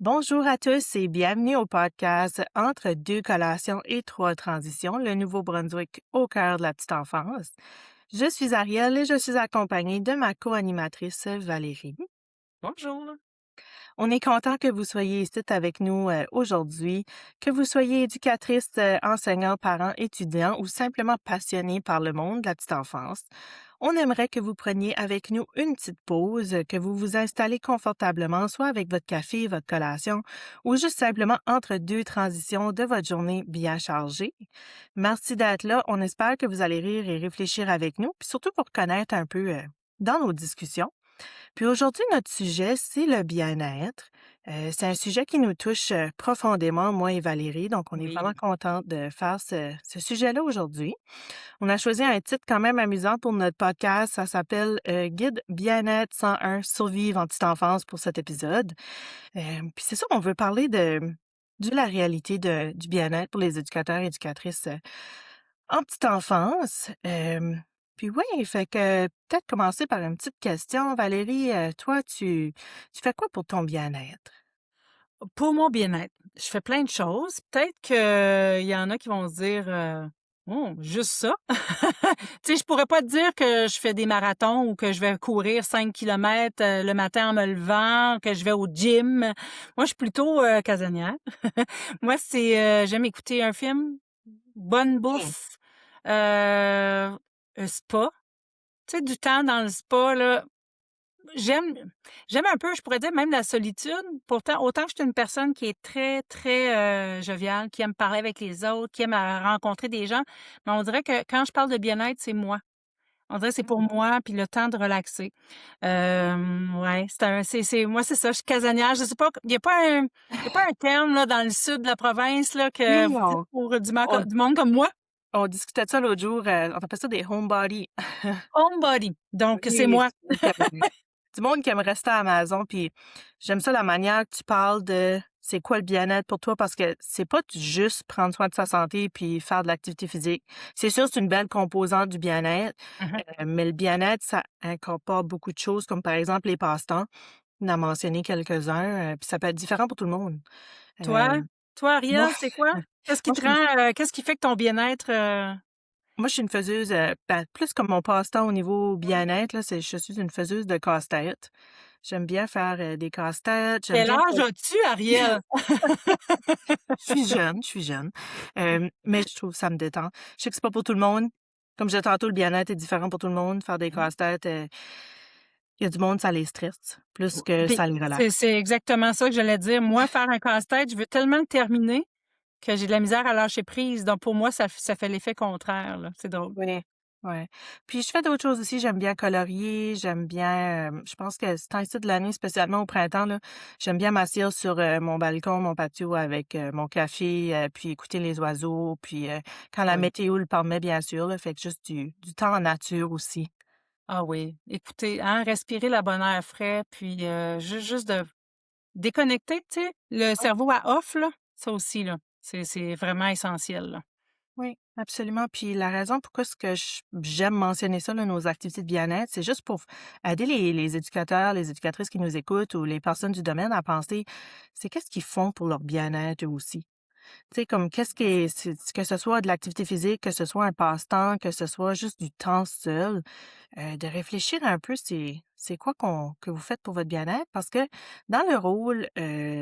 Bonjour à tous et bienvenue au podcast Entre deux collations et trois transitions, le Nouveau-Brunswick au cœur de la petite enfance. Je suis Ariel et je suis accompagnée de ma co-animatrice Valérie. Bonjour. On est content que vous soyez ici avec nous aujourd'hui, que vous soyez éducatrice, enseignant, parent, étudiant ou simplement passionné par le monde de la petite enfance. On aimerait que vous preniez avec nous une petite pause, que vous vous installez confortablement, soit avec votre café, votre collation, ou juste simplement entre deux transitions de votre journée bien chargée. Merci d'être là. On espère que vous allez rire et réfléchir avec nous, puis surtout pour connaître un peu dans nos discussions. Puis aujourd'hui, notre sujet, c'est le bien-être. C'est un sujet qui nous touche profondément, moi et Valérie, donc on est vraiment Oui. contente de faire ce sujet-là aujourd'hui. On a choisi un titre quand même amusant pour notre podcast. Ça s'appelle Guide bien-être 101 survivre en petite enfance pour cet épisode. Puis c'est ça, on veut parler de la réalité du bien-être pour les éducateurs et éducatrices en petite enfance. Puis oui, fait que peut-être commencer par une petite question. Valérie, toi, tu fais quoi pour ton bien-être? Pour mon bien-être, je fais plein de choses. Peut-être qu'il y en a qui vont se dire, «Oh, juste ça?» Tu sais, je pourrais pas te dire que je fais des marathons ou que je vais courir 5 kilomètres, le matin en me levant, que je vais au gym. Moi, je suis plutôt, casanière. Moi, c'est, j'aime écouter un film, bonne Mmh. bouffe, un spa. Tu sais, du temps dans le spa, là. J'aime j'aime un peu, je pourrais dire même la solitude. Pourtant, autant que je suis une personne qui est très, très, joviale, qui aime parler avec les autres, qui aime rencontrer des gens, mais on dirait que quand je parle de bien-être, c'est moi. On dirait que c'est pour moi, puis le temps de relaxer. Ouais, c'est moi, c'est ça, je suis casanière. Je sais pas, il y a pas un terme, là, dans le sud de la province, là, que Oui, vous dites pour on, du monde comme moi? on discutait de ça l'autre jour. On appelle ça des homebody. Homebody. Donc, c'est Oui, moi. du monde qui aime rester à la maison. Puis j'aime ça la manière que tu parles de c'est quoi le bien-être pour toi parce que c'est pas juste prendre soin de sa santé puis faire de l'activité physique. C'est sûr, c'est une belle composante du bien-être, mais le bien-être, ça incorpore beaucoup de choses, comme par exemple les passe-temps. On a mentionné quelques-uns, puis ça peut être différent pour tout le monde. Euh, Toi? Toi, moi, Ariel, c'est quoi? Qu'est-ce qui moi, te je suis une, rend, qu'est-ce qui fait que ton bien-être. moi, je suis une faiseuse, ben, plus comme mon passe-temps au niveau bien-être, là, je suis une faiseuse de casse-tête. J'aime bien faire des casse-têtes, j'aime Quel bien âge as-tu, Ariel? je suis jeune, mais je trouve que ça me détend. Je sais que c'est pas pour tout le monde. Comme je disais tantôt, le bien-être est différent pour tout le monde. Faire des Mmh. casse-têtes, il y a du monde, ça les stresse plus que Puis ça les c'est relaxe. c'est exactement ça que j'allais dire. Moi, faire un casse-tête, je veux tellement le terminer que j'ai de la misère à lâcher prise. Donc pour moi, ça fait l'effet contraire, là. C'est drôle. Oui, ouais. Puis je fais d'autres choses aussi. J'aime bien colorier, j'aime bien, je pense que ce temps-ci de l'année, spécialement au printemps, là, j'aime bien m'asseoir sur mon balcon, mon patio avec mon café, puis écouter les oiseaux, puis quand la Oui. météo le permet, bien sûr, là, fait que juste du temps en nature aussi. Ah oui. Écoutez, hein, respirer la bonne air frais, puis juste de déconnecter, tu sais, le cerveau à off, là, ça aussi, là, c'est vraiment essentiel, là. Oui, absolument. Puis la raison pourquoi ce que j'aime mentionner ça, là, nos activités de bien-être, c'est juste pour aider les éducateurs, les éducatrices qui nous écoutent ou les personnes du domaine à penser, c'est qu'est-ce qu'ils font pour leur bien-être eux aussi. Tu sais, comme qu'est-ce qui est, que ce soit de l'activité physique, que ce soit un passe-temps, que ce soit juste du temps seul, de réfléchir un peu, c'est quoi que vous faites pour votre bien-être, parce que dans le rôle,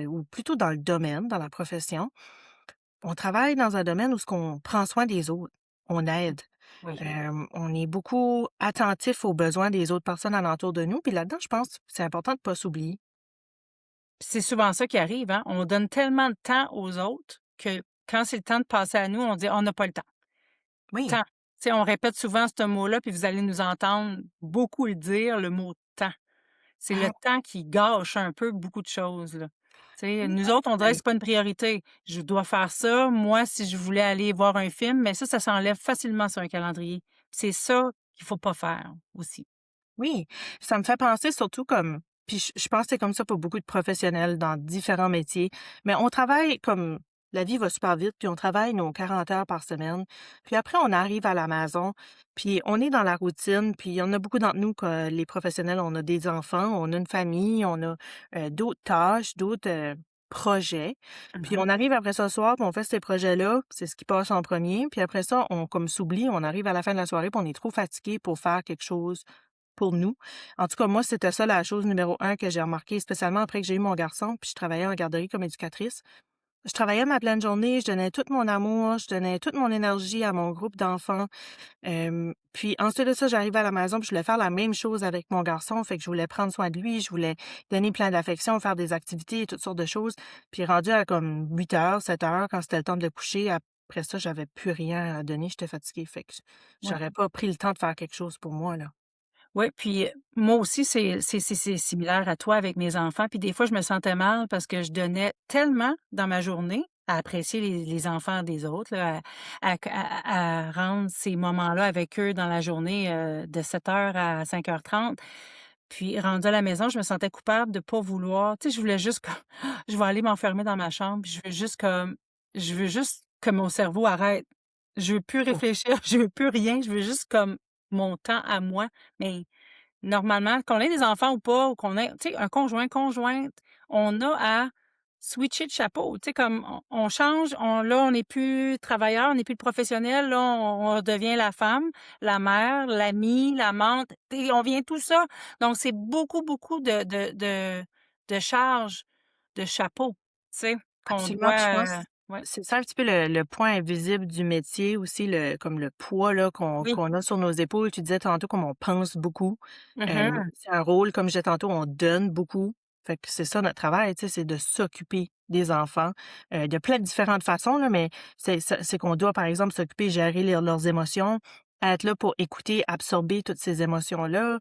ou plutôt dans le domaine, dans la profession, on travaille dans un domaine où ce qu'on prend soin des autres, on aide. Oui. On est beaucoup attentif aux besoins des autres personnes alentour de nous, puis là-dedans, je pense que c'est important de pas s'oublier. C'est souvent ça qui arrive, hein. On donne tellement de temps aux autres que quand c'est le temps de passer à nous, on dit: «On n'a pas le temps». Oui. Temps. Tu sais, on répète souvent ce mot-là, puis vous allez nous entendre beaucoup le dire, le mot «temps». C'est le Ah, temps qui gâche un peu beaucoup de choses, là. Tu sais, oui, nous parce autres, on dirait que que c'est pas une priorité. Je dois faire ça. Moi, si je voulais aller voir un film, mais ça s'enlève facilement sur un calendrier. C'est ça qu'il faut pas faire aussi. oui, ça me fait penser surtout comme puis je pense que c'est comme ça pour beaucoup de professionnels dans différents métiers, mais on travaille comme la vie va super vite, puis on travaille nos 40 heures par semaine. Puis après, on arrive à la maison, puis on est dans la routine, puis il y en a beaucoup d'entre nous, que les professionnels, on a des enfants, on a une famille, on a d'autres tâches, d'autres. projets. Puis Mmh. on arrive après ça le soir, puis on fait ces projets-là, c'est ce qui passe en premier. Puis après ça, on comme s'oublie, on arrive à la fin de la soirée, puis on est trop fatigué pour faire quelque chose pour nous. En tout cas, moi, c'était ça la chose numéro un que j'ai remarqué, spécialement après que j'ai eu mon garçon, puis je travaillais en garderie comme éducatrice. Je travaillais ma pleine journée, je donnais tout mon amour, je donnais toute mon énergie à mon groupe d'enfants. Puis ensuite de ça, j'arrivais à la maison, puis je voulais faire la même chose avec mon garçon. Fait que je voulais prendre soin de lui, je voulais donner plein d'affection, faire des activités, toutes sortes de choses. Puis rendu à comme 8 heures, 7 heures, quand c'était le temps de le coucher, après ça, j'avais plus rien à donner, j'étais fatiguée. Fait que Ouais. j'aurais pas pris le temps de faire quelque chose pour moi, là. Ouais, puis, moi aussi, c'est similaire à toi avec mes enfants. Puis des fois, je me sentais mal parce que je donnais tellement dans ma journée à apprécier les enfants des autres, là, à rendre ces moments-là avec eux dans la journée, de 7 heures à 5h30. Puis rendue à la maison, je me sentais coupable de pas vouloir, tu sais, je voulais juste comme je vais aller m'enfermer dans ma chambre, puis je veux juste que mon cerveau arrête. Je veux plus réfléchir, je veux plus rien, je veux juste comme mon temps à moi. Mais normalement, qu'on ait des enfants ou pas, ou qu'on ait, tu sais, un conjoint, conjointe, on a à switcher de chapeau. Tu sais, comme on change, on n'est plus travailleur, on n'est plus le professionnel, là, on devient la femme, la mère, l'amie, l'amante, et on vient tout ça. Donc, c'est beaucoup, beaucoup de charges, de chapeau, tu sais, qu'on Absolument, puis je doit, pense ouais. c'est ça un petit peu le point invisible du métier aussi, le comme le poids là Oui. qu'on a sur nos épaules. Tu disais tantôt comme on pense beaucoup. Mhm. C'est un rôle, comme je disais tantôt, on donne beaucoup. Fait que c'est ça notre travail, tu sais, c'est de s'occuper des enfants, de plein de différentes façons là, mais c'est qu'on doit, par exemple, s'occuper, gérer leurs émotions, être là pour écouter, absorber toutes ces émotions-là.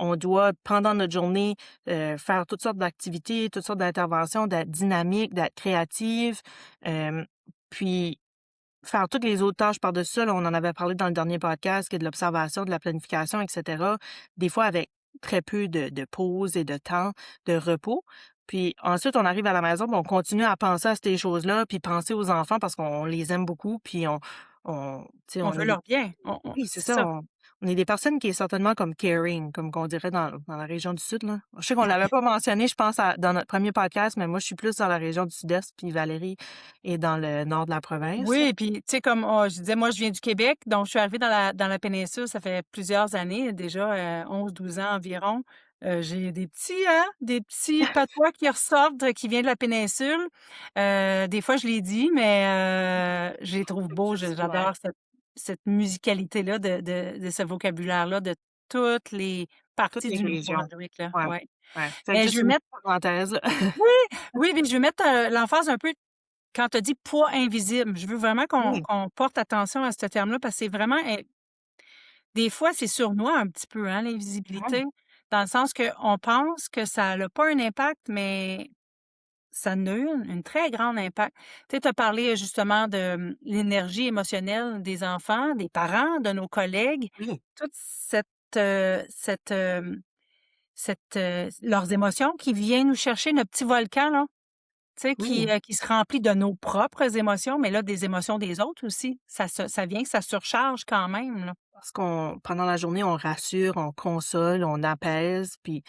On doit, pendant notre journée, faire toutes sortes d'activités, toutes sortes d'interventions, d'être dynamique, d'être créative, hem, puis faire toutes les autres tâches par-dessus ça, là, on en avait parlé dans le dernier podcast, qui est de l'observation, de la planification et cetera. Des fois avec très peu de pauses et de temps de repos. Puis ensuite, on arrive à la maison, puis on continue à penser à ces choses-là, puis penser aux enfants parce qu'on les aime beaucoup, puis tu sais, On on veut est des leur bien. oui, c'est C'est ça, ça. on est des personnes qui est certainement comme caring, comme qu'on dirait dans la région du sud, là. Je sais qu'on l'avait pas mentionné, je pense à dans notre premier podcast, mais moi, je suis plus dans la région du sud-est, puis Valérie est dans le nord de la province, là. Oui, puis tu sais, comme je disais, moi, je viens du Québec, donc je suis arrivée dans la péninsule, ça fait plusieurs années, déjà 11-12 ans environ. J'ai des petits patois qui ressortent, qui viennent de la péninsule. Des fois, je les dis, mais je les trouve beaux. Ouais, J'adore cette musicalité-là de ce vocabulaire-là, de toutes les toutes parties les du régions. Nouveau-Brunswick, là, Ouais, ouais. ouais. Fait que Mais je juste veux une mettre petite parenthèse, là. oui, oui, mais je veux mettre, l'emphase un peu quand tu as dit poids invisible. Je veux vraiment qu'on Oui, qu'on porte attention à ce terme-là parce que c'est vraiment des fois, c'est sournois un petit peu, hein, ouais, l'invisibilité, dans le sens qu'on pense que ça n'a pas un impact, mais ça en a une très grande impact. Tu sais, tu as parlé justement de, l'énergie émotionnelle des enfants, des parents, de nos collègues, oui, toute leurs émotions qui viennent nous chercher, notre petit volcan là. Tu sais, oui. qui se remplit de nos propres émotions, mais là, des émotions des autres aussi. Ça vient que ça surcharge quand même, là. Parce qu'on pendant la journée, on rassure, on console, on apaise, puis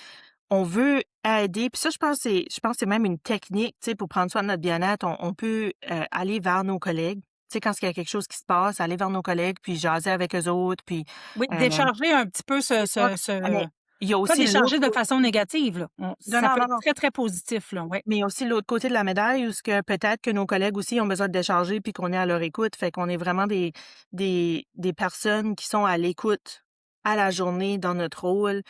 on veut aider. Puis ça, je pense que c'est même une technique, tu sais, pour prendre soin de notre bien-être. On peut, aller vers nos collègues. Tu sais, quand il y a quelque chose qui se passe, aller vers nos collègues, puis jaser avec eux autres, puis, Oui, heu, décharger un petit peu c'est ça. Mais il y a pas aussi l'autre décharger de côté. façon négative, là. Non, Ça non, peut non, être non. très, très positif, là, ouais. Mais il y a aussi l'autre côté de la médaille où ce que peut-être que nos collègues aussi ont besoin de décharger puis qu'on est à leur écoute. Fait qu'on est vraiment des personnes qui sont à l'écoute à la journée dans notre rôle,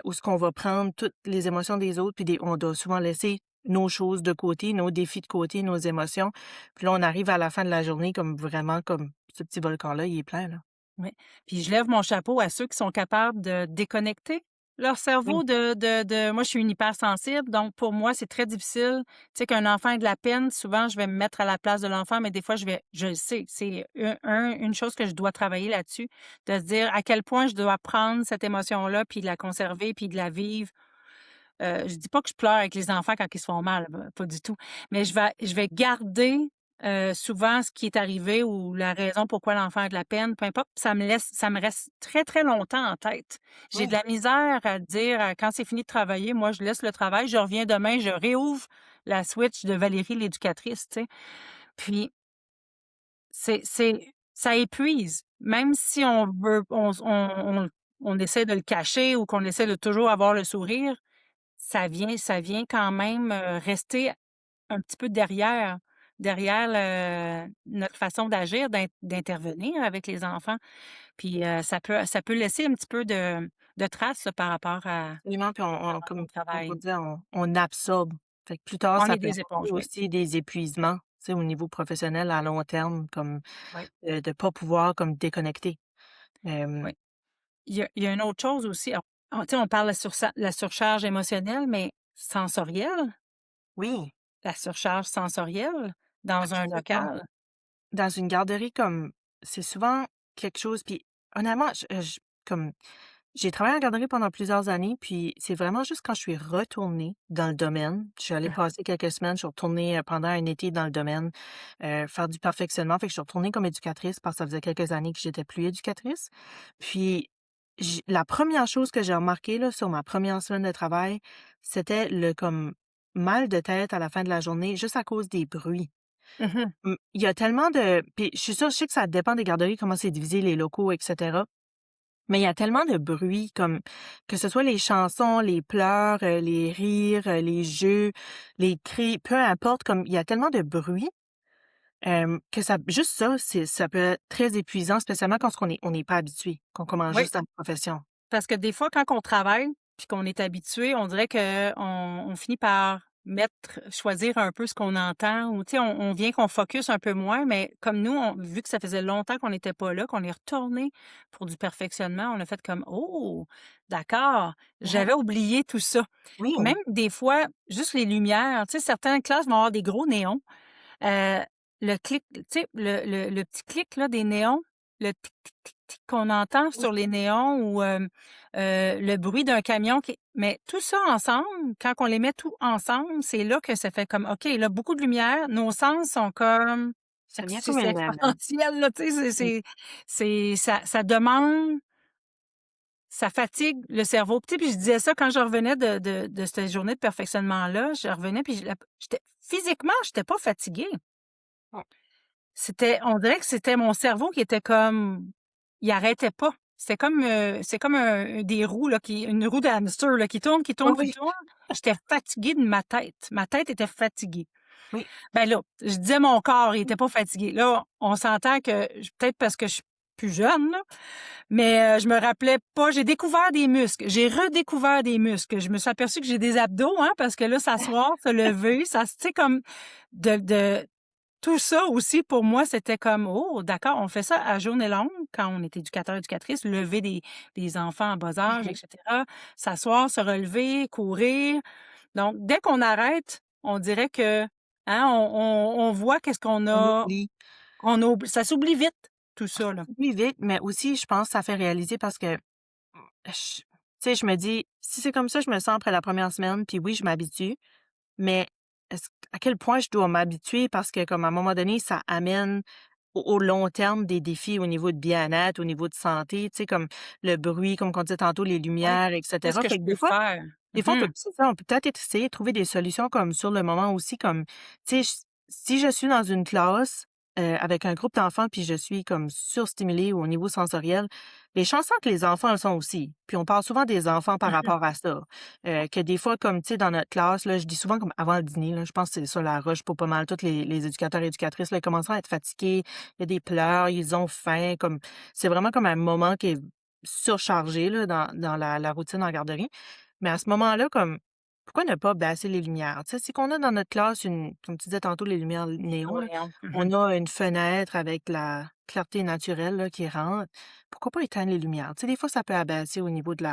où ce qu'on va prendre toutes les émotions des autres puis on doit souvent laisser nos choses de côté, nos défis de côté, nos émotions. Puis là, on arrive à la fin de la journée comme vraiment comme ce petit volcan-là, il est plein, là. Oui. Puis je lève mon chapeau à ceux qui sont capables de déconnecter leur Oui, cerveau de moi, je suis une hypersensible, donc pour moi, c'est très difficile. Tu sais, qu'un enfant ait de la peine, souvent, je vais me mettre à la place de l'enfant, mais des fois, je le sais, c'est une chose que je dois travailler là-dessus, de se dire à quel point je dois prendre cette émotion-là, puis de la conserver, puis de la vivre. Je dis pas que je pleure avec les enfants quand ils se font mal, pas du tout, mais je vais garder, souvent ce qui est arrivé ou la raison pourquoi l'enfant a de la peine, peu importe, ça me reste très, très longtemps en tête. J'ai de oui, la misère à dire, quand c'est fini de travailler, moi, je laisse le travail, je reviens demain, je réouvre la switch de Valérie l'éducatrice, tu sais? Puis ça épuise. Même si on veut on essaie de le cacher ou qu'on essaie de toujours avoir le sourire, ça vient quand même, rester un petit peu derrière notre façon d'agir, d'intervenir avec les enfants. Puis, ça peut laisser un petit peu de traces, là, par rapport Absolument, puis on à comme mon comme on travail. dit, on absorbe. Fait que plus tard, On ça est peut des apporter éponges, oui. aussi des épuisements, tu sais, au niveau professionnel à long terme, comme, Oui, de pas pouvoir comme déconnecter. Hem, oui. Il y a une autre chose aussi, tu sais, on parle de la surcharge émotionnelle, mais sensorielle, oui, la surcharge sensorielle dans un absolument. local. Dans une garderie, comme c'est souvent quelque chose puis honnêtement, je comme j'ai travaillé en garderie pendant plusieurs années, puis c'est vraiment juste quand je suis retournée dans le domaine, je suis allée passer quelques semaines, je suis retournée, pendant un été dans le domaine, faire du perfectionnement. Fait que je suis retournée comme éducatrice parce que ça faisait quelques années que j'étais plus éducatrice. Puis la première chose que j'ai remarqué là, sur ma première semaine de travail, c'était le comme mal de tête à la fin de la journée juste à cause des bruits. Mmh. Il y a tellement de puis je suis sûre, je sais que ça dépend des garderies, comment c'est divisé, les locaux et cetera, mais il y a tellement de bruit, comme que ce soit les chansons, les pleurs, les rires, les jeux, les cris, peu importe, comme il y a tellement de bruit, que ça juste ça, ça peut être très épuisant, spécialement quand on n'est pas habitué, qu'on commence Oui. juste dans la profession. Parce que des fois, quand on travaille, puis qu'on est habitué, on dirait qu'on on finit par choisir un peu ce qu'on entend ou, tu sais, on vient qu'on focus un peu moins, mais comme nous, vu que ça faisait longtemps qu'on n'était pas là, qu'on est retourné pour du perfectionnement, on a fait comme: «Oh! D'accord, Ouais. j'avais oublié tout ça». Oui, Même des fois, juste les lumières, tu sais, certaines classes vont avoir des gros néons. Heu, le clic, tu sais, le petit clic là des néons, le tic tic tic tic qu'on entend oui, sur les néons ou, le bruit d'un camion mais tout ça ensemble, quand on les met tout ensemble, c'est là que ça fait comme: «OK, là, beaucoup de lumière», nos sens sont comme ça vient comme c'est exponentiel là, tu sais, ça demande, ça fatigue le cerveau. Tu sais, puis je disais ça quand je revenais de cette journée de perfectionnement-là, je revenais puis j'étais pas fatiguée. On dirait que c'était mon cerveau qui était comme, il arrêtait pas. C'est comme des roues là une roue de hamster là qui tourne, qui oui, tourne, qui oui, tourne. J'étais fatiguée de ma tête. Ma tête était fatiguée. oui, Ben là, je disais mon corps, il était pas fatigué. Là, on s'entend que peut-être parce que je suis plus jeune là, mais je me rappelais pas. J'ai découvert des muscles. J'ai redécouvert des muscles. Je me suis aperçue que j'ai des abdos, hein, parce que là, s'asseoir, se lever, ça, tu sais, comme de tout ça aussi, pour moi, c'était comme: «Oh d'accord, on fait ça à journée longue quand on est éducateur, éducatrice, lever des enfants en bas âge et cetera, s'asseoir, se relever, courir». Donc dès qu'on arrête, on dirait que, hein, on voit qu'est-ce on oublie. qu'on a ça s'oublie vite, tout ça, là. Oui, vite, mais aussi, je pense, que ça fait réaliser parce que tu sais, je me dis: «Si c'est comme ça, je me sens après la première semaine, puis oui, je m'habitue, mais est-ce à quel point je dois m'habituer?» parce que comme à un moment donné, ça amène au long terme des défis au niveau de bien-être, au niveau de santé, tu sais, comme le bruit, comme on disait tantôt, les Oui. lumières et Qu'est-ce cetera. que je Fait que peux faire? des fois, on peut Mmh. c'est ça, on peut peut-être essayer de trouver des solutions comme sur le moment aussi, comme, tu sais, si je suis dans une classe, avec un groupe d'enfants, puis je suis comme surstimulée au niveau sensoriel, les chansons que les enfants le sont aussi. Puis on parle souvent des enfants par rapport à ça. Que des fois, comme, tu sais, dans notre classe, là, je dis souvent comme avant le dîner, là, je pense que c'est ça la rush pour pas mal tous les éducateurs et éducatrices, là, ils commencent à être fatigués, il y a des pleurs, ils ont faim, comme c'est vraiment comme un moment qui est surchargé, là, dans la routine en garderie. Mais à ce moment-là, comme, pourquoi ne pas baisser les lumières? Tu sais, c'est qu'on a dans notre classe une comme tu disais tantôt, les lumières Les néons, gros là, néons. Mmh. on a une fenêtre avec la clarté naturelle, là, qui rentre. Pourquoi pas éteindre les lumières? Tu sais, des fois, ça peut abaisser au niveau de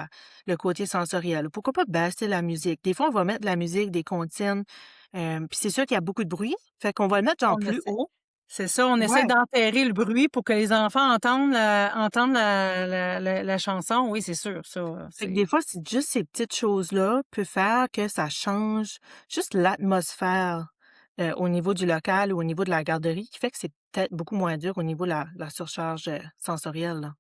le côté sensoriel. Pourquoi pas baisser la musique? Des fois, on va mettre de la musique, des comptines, puis c'est sûr qu'il y a beaucoup de bruit, fait qu'on va le mettre genre On plus essaie. haut. C'est ça, on essaie Ouais. d'enterrer le bruit pour que les enfants entendent la chanson. Oui, c'est sûr, ça, Fait que des c'est fois, c'est juste ces petites choses-là peut faire que ça change juste l'atmosphère, au niveau du local ou au niveau de la garderie qui fait que c'est peut-être beaucoup moins dur au niveau de la surcharge, sensorielle, là.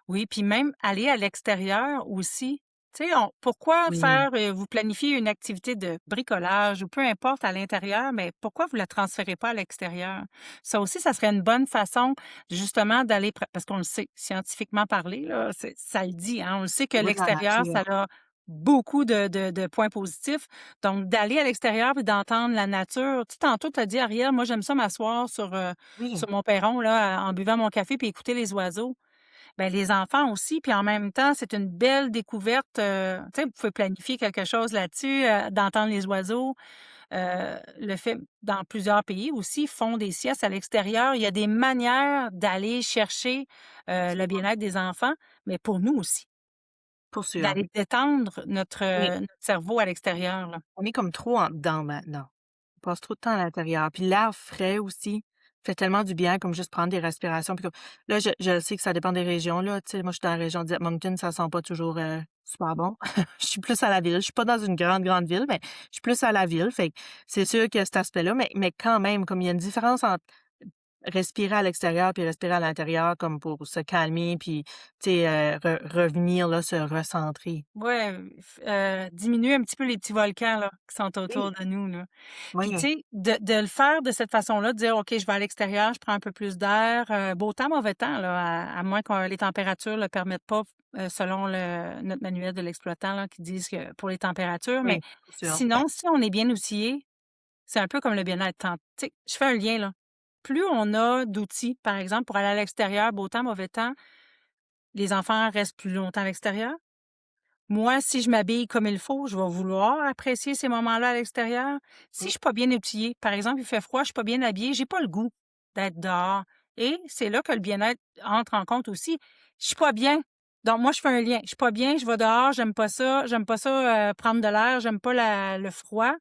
oui, puis même aller à l'extérieur aussi, Tu sais, pourquoi Oui, vous planifiez une activité de bricolage ou peu importe à l'intérieur, mais pourquoi vous la transférez pas à l'extérieur? Ça aussi, ça serait une bonne façon justement d'aller, parce qu'on le sait, scientifiquement parlé, là, ça le dit, hein, on le sait que oui, la l'extérieur, ça nature. a beaucoup de points positifs. Donc, d'aller à l'extérieur et d'entendre la nature. Tu sais, tantôt, tu as dit, Ariel, moi, j'aime ça m'asseoir sur Oui, mon perron, là, en buvant mon café puis écouter les oiseaux. Ben les enfants aussi, puis en même temps, c'est une belle découverte, tu sais, vous pouvez planifier quelque chose là-dessus, d'entendre les oiseaux. Le fait dans plusieurs pays aussi, font des siestes à l'extérieur. Il y a des manières d'aller chercher, le absolument. bien-être des enfants, mais pour nous aussi, Pour sûr. d'aller détendre notre, Oui, notre cerveau à l'extérieur, là. on est comme trop en dedans maintenant. On passe trop de temps à l'intérieur. Puis l'air frais aussi fait tellement du bien, comme juste prendre des respirations. Puis là, je sais que ça dépend des régions, là. Tu sais, moi, je suis dans la région d'Edmonton, ça sent pas toujours super bon. Je suis plus à la ville. Je suis pas dans une grande, grande ville, mais je suis plus à la ville. Fait que c'est sûr qu'il y a cet aspect-là, mais quand même, comme il y a une différence entre respirer à l'extérieur puis respirer à l'intérieur, comme pour se calmer, puis, tu sais, revenir, là, se recentrer. Ouais, diminuer un petit peu les petits volcans, là, qui sont Oui, autour de nous, là. Puis, tu oui, sais, de le faire de cette façon-là, de dire: «OK, je vais à l'extérieur, je prends un peu plus d'air», beau temps, mauvais temps, là, à moins que les températures le permettent pas, selon notre manuel de l'exploitant, là, qui disent que pour les températures. Mais oui, pour sûr. sinon, si on est bien outillé, c'est un peu comme le bien-être. Tu sais, je fais un lien, là. Plus on a d'outils, par exemple, pour aller à l'extérieur, beau temps, mauvais temps, les enfants restent plus longtemps à l'extérieur. Moi, si je m'habille comme il faut, je vais vouloir apprécier ces moments-là à l'extérieur. Si je Oui, suis pas bien outillée, par exemple, il fait froid, je suis pas bien habillée, j'ai pas le goût d'être dehors. Et c'est là que le bien-être entre en compte aussi. Je suis pas bien. Donc moi, je fais un lien. Je suis pas bien, je vais dehors, j'aime pas ça, prendre de l'air, j'aime pas le froid.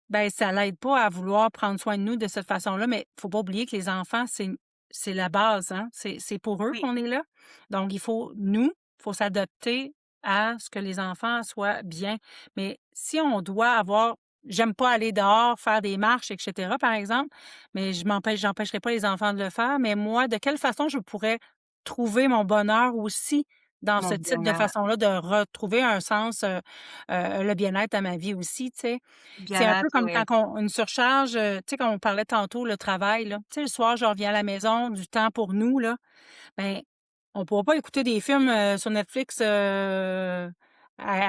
Ben, ça l'aide pas à vouloir prendre soin de nous de cette façon-là, mais faut pas oublier que les enfants, c'est la base, hein. C'est pour eux oui, qu'on est là. Donc faut s'adapter à ce que les enfants soient bien. Mais si on doit avoir j'aime pas aller dehors, faire des marches et cetera, par exemple, mais j'empêcherai pas les enfants de le faire, mais moi, de quelle façon je pourrais trouver mon bonheur aussi dans ce mon type de bien-être. façon-là, de retrouver un sens, le bien-être à ma vie aussi, tu sais? C'est un peu Bien-être, comme quand on une surcharge, tu sais, quand on parlait tantôt, le travail, là. Tu sais, le soir, je reviens à la maison, du temps pour nous, là. Ben, on pourra pas écouter des films, sur Netflix, à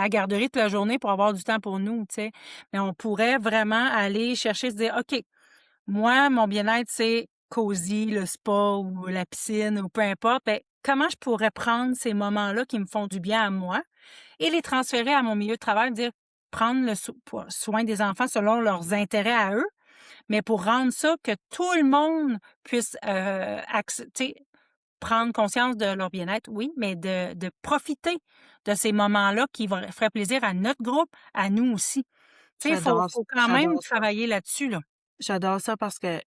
garderie toute la journée pour avoir du temps pour nous, tu sais. Mais on pourrait vraiment aller chercher, se dire: «OK, moi, mon bien-être, c'est cosy, le spa ou la piscine ou peu importe. Beh, comment je pourrais prendre ces moments-là qui me font du bien à moi et les transférer à mon milieu de travail?» Dire prendre soin des enfants selon leurs intérêts à eux, mais pour rendre ça que tout le monde puisse, tu sais, prendre conscience de leur bien-être, oui, mais de profiter de ces moments-là qui feraient plaisir à notre groupe, à nous aussi. Tu sais, il faut J'adore faut quand même j'adore ça. travailler là-dessus, là. J'adore ça parce que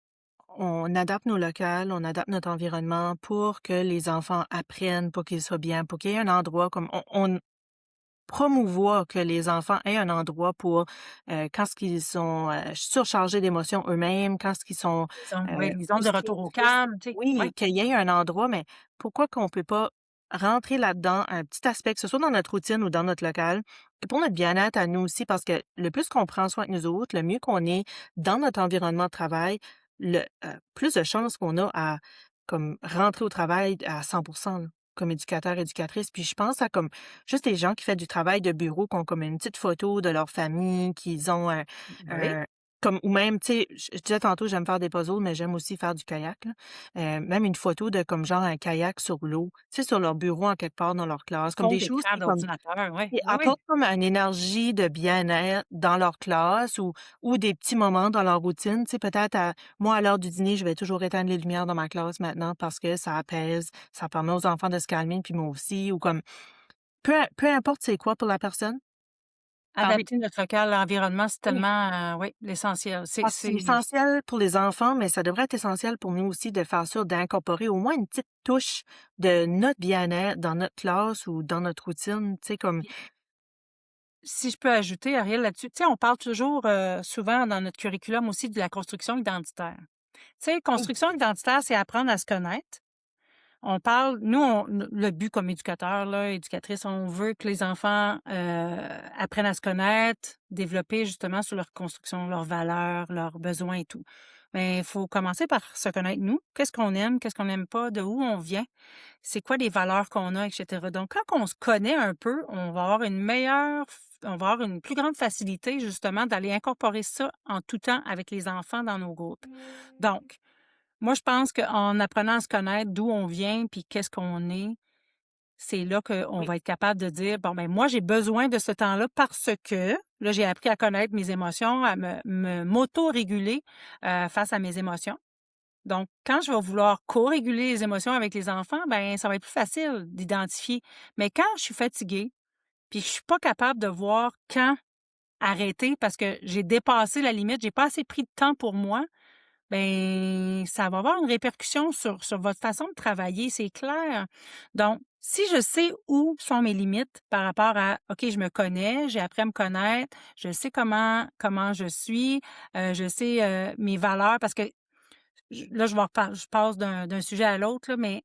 on adapte nos locales, on adapte notre environnement pour que les enfants apprennent, pour qu'ils soient bien, pour qu'il y ait un endroit comme on promouvoit que les enfants aient un endroit pour, quand ce qu'ils sont, surchargés d'émotions eux-mêmes, quand ce qu'ils sont, Les zones de frustrés, retour au tristes. calme, tu sais? Ouais, Oui, qu'il y ait un endroit, mais pourquoi qu'on peut pas rentrer là-dedans un petit aspect, que ce soit dans notre routine ou dans notre local, et pour notre bien-être à nous aussi, parce que le plus qu'on prend soin de nous autres, le mieux qu'on est dans notre environnement de travail, le, plus de chances qu'on a à comme rentrer au travail à 100 là, comme éducateur, éducatrice. Puis je pense à comme juste les gens qui font du travail de bureau, qui ont comme une petite photo de leur famille, qu'ils ont oui. un comme ou même, tu sais, je disais tantôt, j'aime faire des puzzles, mais j'aime aussi faire du kayak, là. Même une photo de comme genre un kayak sur l'eau, tu sais, sur leur bureau en quelque part dans leur classe, comme Fond des choses d'écran qui comme d'ordinateur, ouais. qui Oui, oui. apportent comme une énergie de bien-être dans leur classe ou des petits moments dans leur routine. Tu sais, peut-être moi, à l'heure du dîner, je vais toujours éteindre les lumières dans ma classe maintenant parce que ça apaise, ça permet aux enfants de se calmer, puis moi aussi, ou comme peu importe c'est quoi pour la personne, parler Adapter notre local, l'environnement, c'est oui, tellement, oui, l'essentiel. parce que c'est essentiel pour les enfants, mais ça devrait être essentiel pour nous aussi de faire sûr d'incorporer au moins une petite touche de notre bien-être dans notre classe ou dans notre routine, tu sais, comme Puis, si je peux ajouter, Ariel, là-dessus, tu sais, on parle toujours, souvent dans notre curriculum aussi de la construction identitaire. Tu sais, oui, construction identitaire, c'est apprendre à se connaître, On parle nous, le but comme éducateur, là, éducatrice, on veut que les enfants, apprennent à se connaître, développer justement sur leur construction, leurs valeurs, leurs besoins et tout. Mais il faut commencer par se connaître nous. Qu'est-ce qu'on n'aime pas, de où on vient, c'est quoi les valeurs qu'on a et cetera. Donc quand on se connaît un peu, on va avoir une plus grande facilité justement d'aller incorporer ça en tout temps avec les enfants dans nos groupes. Donc moi, je pense qu'en apprenant à se connaître, d'où on vient, puis qu'est-ce qu'on est, c'est là qu'on Oui. va être capable de dire: «Bon, ben moi, j'ai besoin de ce temps-là parce que, là, j'ai appris à connaître mes émotions, à m'auto-réguler, face à mes émotions. Donc quand je vais vouloir co-réguler les émotions avec les enfants, ben ça va être plus facile d'identifier. Mais quand je suis fatiguée, puis que je suis pas capable de voir quand arrêter parce que j'ai dépassé la limite, j'ai pas assez pris de temps pour moi, ben, ça va avoir une répercussion sur votre façon de travailler, c'est clair. Donc, si je sais où sont mes limites par rapport à, OK, je me connais, j'ai appris à me connaître, je sais comment je suis, je sais, mes valeurs parce que là, je passe d'un sujet à l'autre, là, mais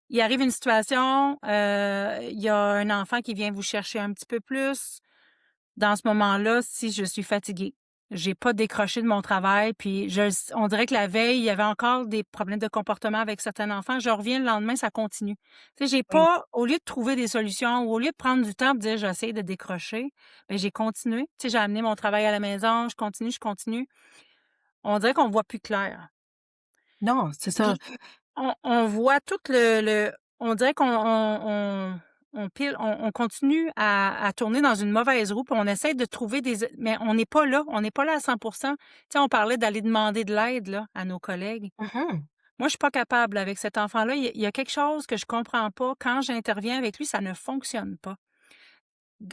il arrive une situation, il y a un enfant qui vient vous chercher un petit peu plus. Dans ce moment-là, si je suis fatiguée, j'ai pas décroché de mon travail, puis on dirait que la veille, il y avait encore des problèmes de comportement avec certains enfants. Je reviens le lendemain, ça continue. Tu sais, j'ai Oui. pas, au lieu de trouver des solutions ou au lieu de prendre du temps pour dire j'essaie de décrocher, ben j'ai continué. Tu sais, j'ai amené mon travail à la maison, je continue, je continue. On dirait qu'on voit plus clair. Non, c'est ça. Puis on voit tout on dirait qu'on pile on continue à tourner dans une mauvaise roue, puis on essaie de trouver mais on n'est pas là à 100. Tu sais, on parlait d'aller demander de l'aide, là, à nos collègues. Mmh. Moi, je suis pas capable avec cet enfant-là, il y a quelque chose que je comprends pas. Quand j'interviens avec lui, ça ne fonctionne pas.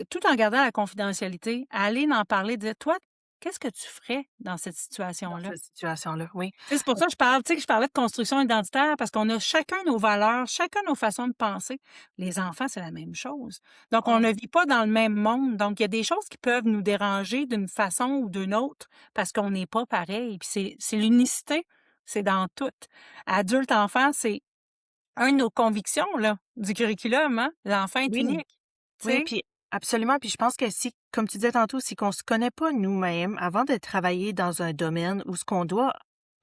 Tout en gardant la confidentialité, aller en parler, dire: «Toi, qu'est-ce que tu ferais dans cette Dans situation-là?» cette situation-là, oui. Tu sais, c'est pour ça que je parlais de construction identitaire parce qu'on a chacun nos valeurs, chacun nos façons de penser. Les enfants, c'est la même chose. Donc, on Oh, ne vit pas dans le même monde. Donc, il y a des choses qui peuvent nous déranger d'une façon ou d'une autre parce qu'on n'est pas pareil. Puis c'est l'unicité, c'est dans tout. Adulte, enfant, c'est un de nos convictions, là, du curriculum, hein? L'enfant est oui. unique. Tu Oui, sais? puis absolument, puis je pense que si, comme tu disais tantôt, si qu'on se connaît pas nous-mêmes avant de travailler dans un domaine où ce qu'on doit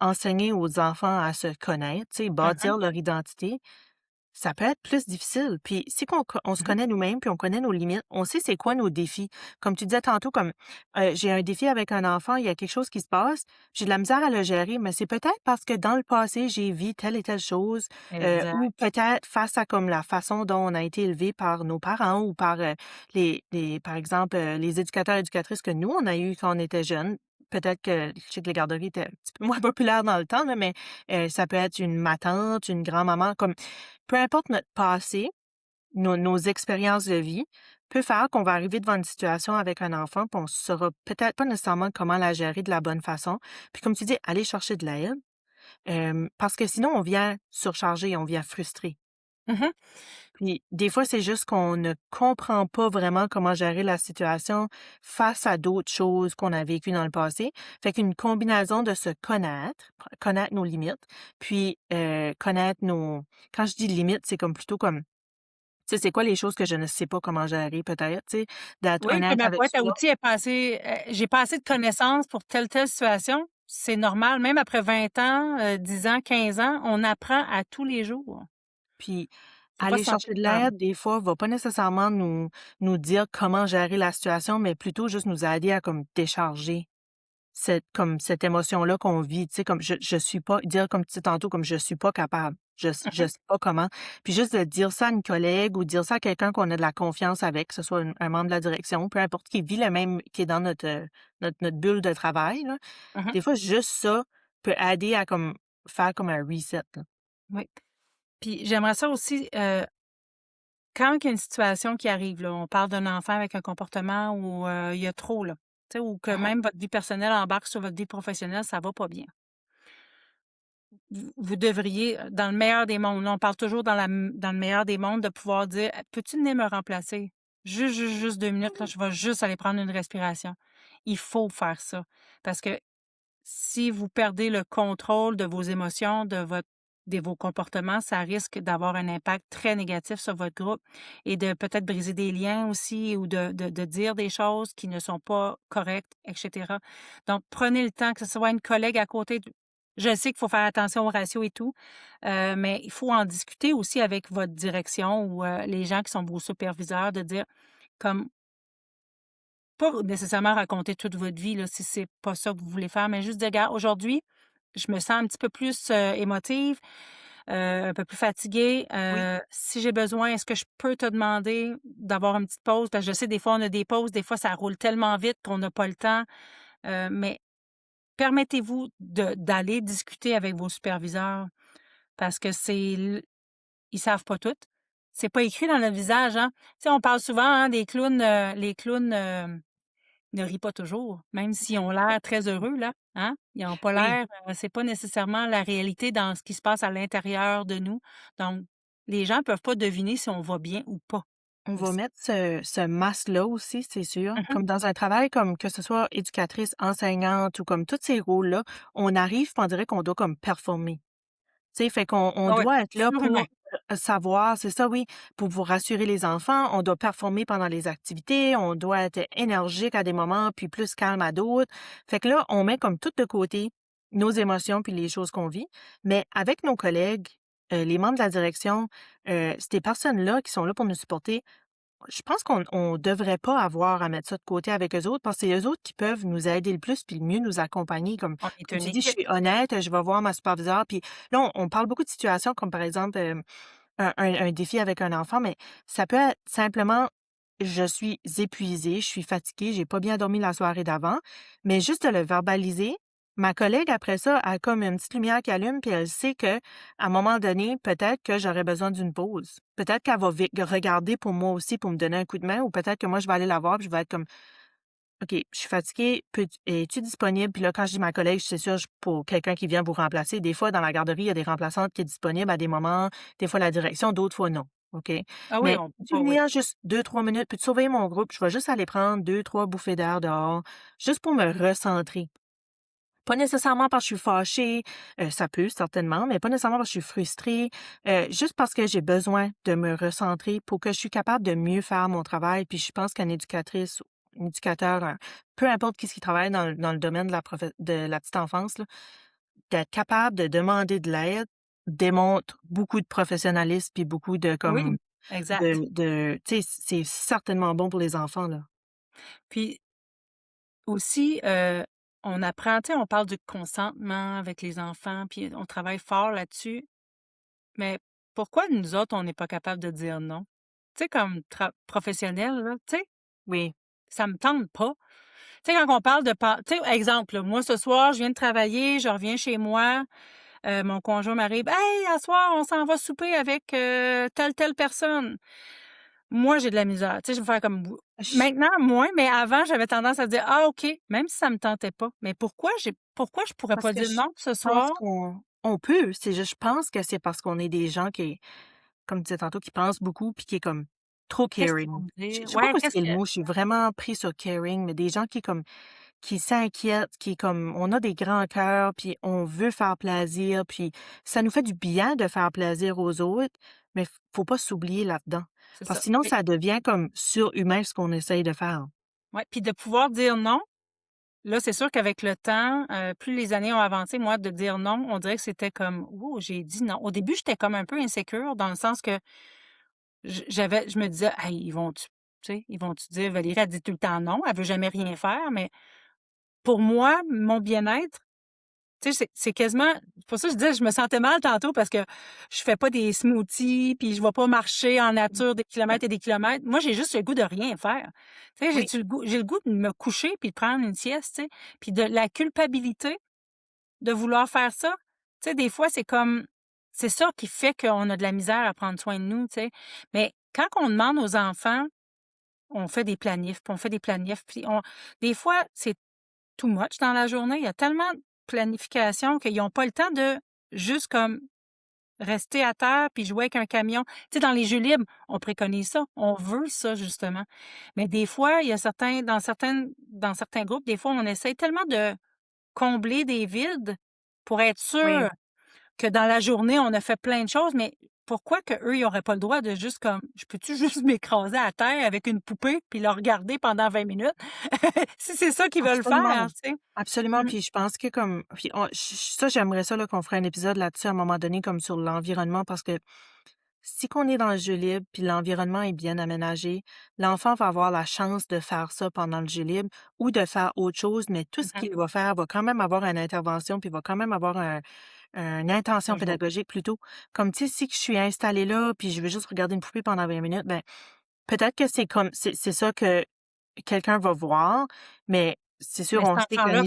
enseigner aux enfants à se connaître, tu sais, Mhm, bâtir leur identité, ça peut être plus difficile. Puis si on se mhm. connaît nous-mêmes, puis on connaît nos limites, on sait c'est quoi nos défis. Comme tu disais tantôt, comme j'ai un défi avec un enfant, il y a quelque chose qui se passe, j'ai de la misère à le gérer, mais c'est peut-être parce que dans le passé, j'ai vu telle et telle chose, ou Exact. peut-être face à comme la façon dont on a été élevé par nos parents ou par par exemple, les éducateurs et éducatrices que nous, on a eu quand on était jeunes. Peut-être que je sais que les garderies étaient un petit peu moins populaires dans le temps, là, mais ça peut être une ma tante, une grand-maman, comme peu importe notre passé, nos expériences de vie peut faire qu'on va arriver devant une situation avec un enfant, puis on saura peut-être pas nécessairement comment la gérer de la bonne façon. Puis comme tu dis, aller chercher de l'aide, parce que sinon on vient surchargé, on vient frustré. Mhm. Puis des fois, c'est juste qu'on ne comprend pas vraiment comment gérer la situation face à d'autres choses qu'on a vécues dans le passé. Fait qu'une combinaison de se connaître, connaître nos limites, puis connaître nos quand je dis limites, c'est comme plutôt comme tu sais, c'est quoi les choses que je ne sais pas comment gérer peut-être, tu sais, d'être Oui, que honnête ma avec boîte à soi. outils est pas assez, j'ai pas assez de connaissances pour telle situation. C'est normal, même après 20 ans, 10 ans, 15 ans, on apprend à tous les jours. Puis Faut pas aller se sentir chercher de coupable. l'aide, des fois, va pas nécessairement nous dire comment gérer la situation, mais plutôt juste nous aider à comme décharger cette émotion-là qu'on vit, tu sais, comme je suis pas dire comme tu sais tantôt, comme je suis pas capable, je Mhm, sais pas comment. Puis juste de dire ça à une collègue ou dire ça à quelqu'un qu'on a de la confiance avec, que ce soit un membre de la direction, peu importe, qui vit le même qui est dans notre bulle de travail, là. mhm, Des fois, juste ça peut aider à comme faire comme un reset, là. oui. Puis j'aimerais ça aussi, quand il y a une situation qui arrive, là, on parle d'un enfant avec un comportement où, il y a trop, là, tu sais, ou que Mmh. même votre vie personnelle embarque sur votre vie professionnelle, ça va pas bien. Vous devriez, dans le meilleur des mondes, là, on parle toujours dans le meilleur des mondes de pouvoir dire: «Peux-tu venir me remplacer? Juste 2 minutes, là, je vais juste aller prendre une respiration». Il faut faire ça parce que si vous perdez le contrôle de vos émotions, vos comportements, ça risque d'avoir un impact très négatif sur votre groupe et de peut-être briser des liens aussi ou de dire des choses qui ne sont pas correctes, et cetera. Donc, prenez le temps, que ce soit une collègue à côté d je sais qu'il faut faire attention au ratio et tout, mais il faut en discuter aussi avec votre direction ou, les gens qui sont vos superviseurs, de dire comme pas nécessairement raconter toute votre vie, là, si c'est pas ça que vous voulez faire, mais juste dire: «Regarde, aujourd'hui, je me sens un petit peu plus, émotive, un peu plus fatiguée. Oui, Si j'ai besoin, est-ce que je peux te demander d'avoir une petite pause?» Parce que je sais, des fois, on a des pauses, des fois, ça roule tellement vite qu'on n'a pas le temps. Mais permettez-vous d'aller discuter avec vos superviseurs parce que ils savent pas tout. C'est pas écrit dans le visage, hein. Tu sais, on parle souvent, hein, des clowns, les clowns, ne rient pas toujours, même s'ils ont l'air très heureux là, hein? Ils ont pas oui. l'air, c'est pas nécessairement la réalité dans ce qui se passe à l'intérieur de nous. Donc les gens peuvent pas deviner si on va bien ou pas On va aussi. mettre ce masque-là aussi, c'est sûr. Mmh. Comme dans un travail comme que ce soit éducatrice, enseignante ou comme tous ces rôles-là, on arrive, puis on dirait qu'on doit comme performer. Tu sais, fait qu'on Ah ouais, doit être là surhumain. pour, savoir c'est ça, oui, pour vous rassurer les enfants. On doit performer pendant les activités, on doit être énergique à des moments, puis plus calme à d'autres. Fait que là, on met comme tout de côté nos émotions puis les choses qu'on vit. Mais avec nos collègues, les membres de la direction, ces personnes-là qui sont là pour nous supporter, je pense qu'on devrait pas avoir à mettre ça de côté avec eux autres parce que c'est eux autres qui peuvent nous aider le plus puis le mieux nous accompagner. Comme On est comme une tu dis, je équipe. suis honnête, je vais voir ma superviseure puis là, on parle beaucoup de situations comme par exemple, un défi avec un enfant, mais ça peut être simplement: «Je suis épuisée, je suis fatiguée, j'ai pas bien dormi la soirée d'avant», mais juste de le verbaliser, ma collègue après ça a comme une petite lumière qui allume puis elle sait qu'à un moment donné, peut-être que j'aurais besoin d'une pause. Peut-être qu'elle va regarder pour moi aussi pour me donner un coup de main ou peut-être que moi je vais aller la voir puis je vais être comme: «OK, je suis fatiguée, peux es-tu disponible?» Puis là, quand je dis ma collègue, c'est sûr, pour quelqu'un qui vient vous remplacer. Des fois, dans la garderie, il y a des remplaçantes qui est disponible à des moments, des fois la direction, d'autres fois non, OK? Ah oui, Mais on peut peux-tu pas, oui. venir juste 2 3 minutes? Peux-tu surveiller mon groupe? Je vais juste aller prendre 2 3 bouffées d'air dehors, juste pour me recentrer. Pas nécessairement parce que je suis fâchée, ça peut certainement, mais pas nécessairement parce que je suis frustrée, juste parce que j'ai besoin de me recentrer pour que je suis capable de mieux faire mon travail. Puis je pense qu'une éducatrice, un éducateur, peu importe qui ce qui travaille dans le domaine de la petite enfance, là, d'être capable de demander de l'aide démontre beaucoup de professionnalisme puis beaucoup de Oui, comme exact. tu sais, c'est certainement bon pour les enfants, là. Puis aussi, on apprend, tu sais, on parle du consentement avec les enfants, puis on travaille fort là-dessus, mais pourquoi nous autres, on n'est pas capable de dire non? Tu sais, comme professionnel, là, tu sais, Oui, ça me tente pas. Tu sais, quand on parle de tu sais, exemple, là, moi, ce soir, je viens de travailler, je reviens chez moi, mon conjoint m'arrive: «Hey, à soir, on s'en va souper avec, telle personne». Moi, j'ai de la misère. Tu sais, je vais faire comme vous. je Maintenant, moins, mais avant, j'avais tendance à dire: «Ah OK», même si ça me tentait pas. Mais pourquoi je pourrais parce pas que dire je non ce pense soir? qu'on peut, c'est juste je pense que c'est parce qu'on est des gens qui, comme tu disais tantôt, qui pensent beaucoup puis qui est comme trop Qu'est-ce qu'ils caring. vont me Je dire? sais pas Ouais, quoi qu'est-ce c'est le que mot, je suis vraiment pris sur caring, mais des gens qui comme qui s'inquiètent, qui comme on a des grands cœurs, puis on veut faire plaisir, puis ça nous fait du bien de faire plaisir aux autres, mais faut pas s'oublier là-dedans. c'est Parce ça. que sinon, Puis ça devient comme surhumain ce qu'on essaye de faire. ouais, puis de pouvoir dire non, là, c'est sûr qu'avec le temps, plus les années ont avancé, moi, de dire non, on dirait que c'était comme: «Ouh, j'ai dit non». Au début, j'étais comme un peu insécure dans le sens que je me disais: «Hey, ils vont-tu» tu sais, «Ils vont-tu dire: "Valérie, elle dit tout le temps non, elle veut jamais rien faire"?» Mais pour moi, mon bien-être. Tu sais, c'est quasiment c'est pour ça que je disais, je me sentais mal tantôt parce que je fais pas des smoothies, puis je vais pas marcher en nature des kilomètres et des kilomètres. Moi, j'ai juste le goût de rien faire. Tu sais, Oui, j'ai le goût de me coucher puis de prendre une sieste, tu sais? Puis de la culpabilité de vouloir faire ça. Tu sais, des fois, c'est ça qui fait qu'on a de la misère à prendre soin de nous, tu sais? Mais quand on demande aux enfants, on fait des planifs, puis on fait des planifs, puis des fois, c'est too much dans la journée. Il y a tellement de planification qu'ils n'ont pas le temps de juste comme rester à terre puis jouer avec un camion. Tu sais, dans les jeux libres, on préconise ça. On veut ça, justement. Mais des fois, il y a dans certains groupes, des fois, on essaie tellement de combler des vides pour être oui. sûr que dans la journée, on a fait plein de choses, mais pourquoi qu'eux, ils n'auraient pas le droit de juste comme, je peux-tu juste m'écraser à terre avec une poupée puis le regarder pendant 20 minutes? Si c'est ça qu'ils veulent Absolument. faire, tu sais. Absolument, Mmh. puis je pense que comme puis on ça, j'aimerais ça là, qu'on ferait un épisode là-dessus à un moment donné comme sur l'environnement parce que si qu'on est dans le jeu libre, puis l'environnement est bien aménagé, l'enfant va avoir la chance de faire ça pendant le jeu libre ou de faire autre chose, mais tout ce Mmh. qu'il va faire va quand même avoir une intervention, puis va quand même avoir une intention Toujours. pédagogique plutôt. Comme, tu sais, si je suis installée là, puis je veux juste regarder une poupée pendant 20 minutes, ben peut-être que c'est ça que quelqu'un va voir, mais c'est sûr, Mais on cet sait qu'une enfant-là,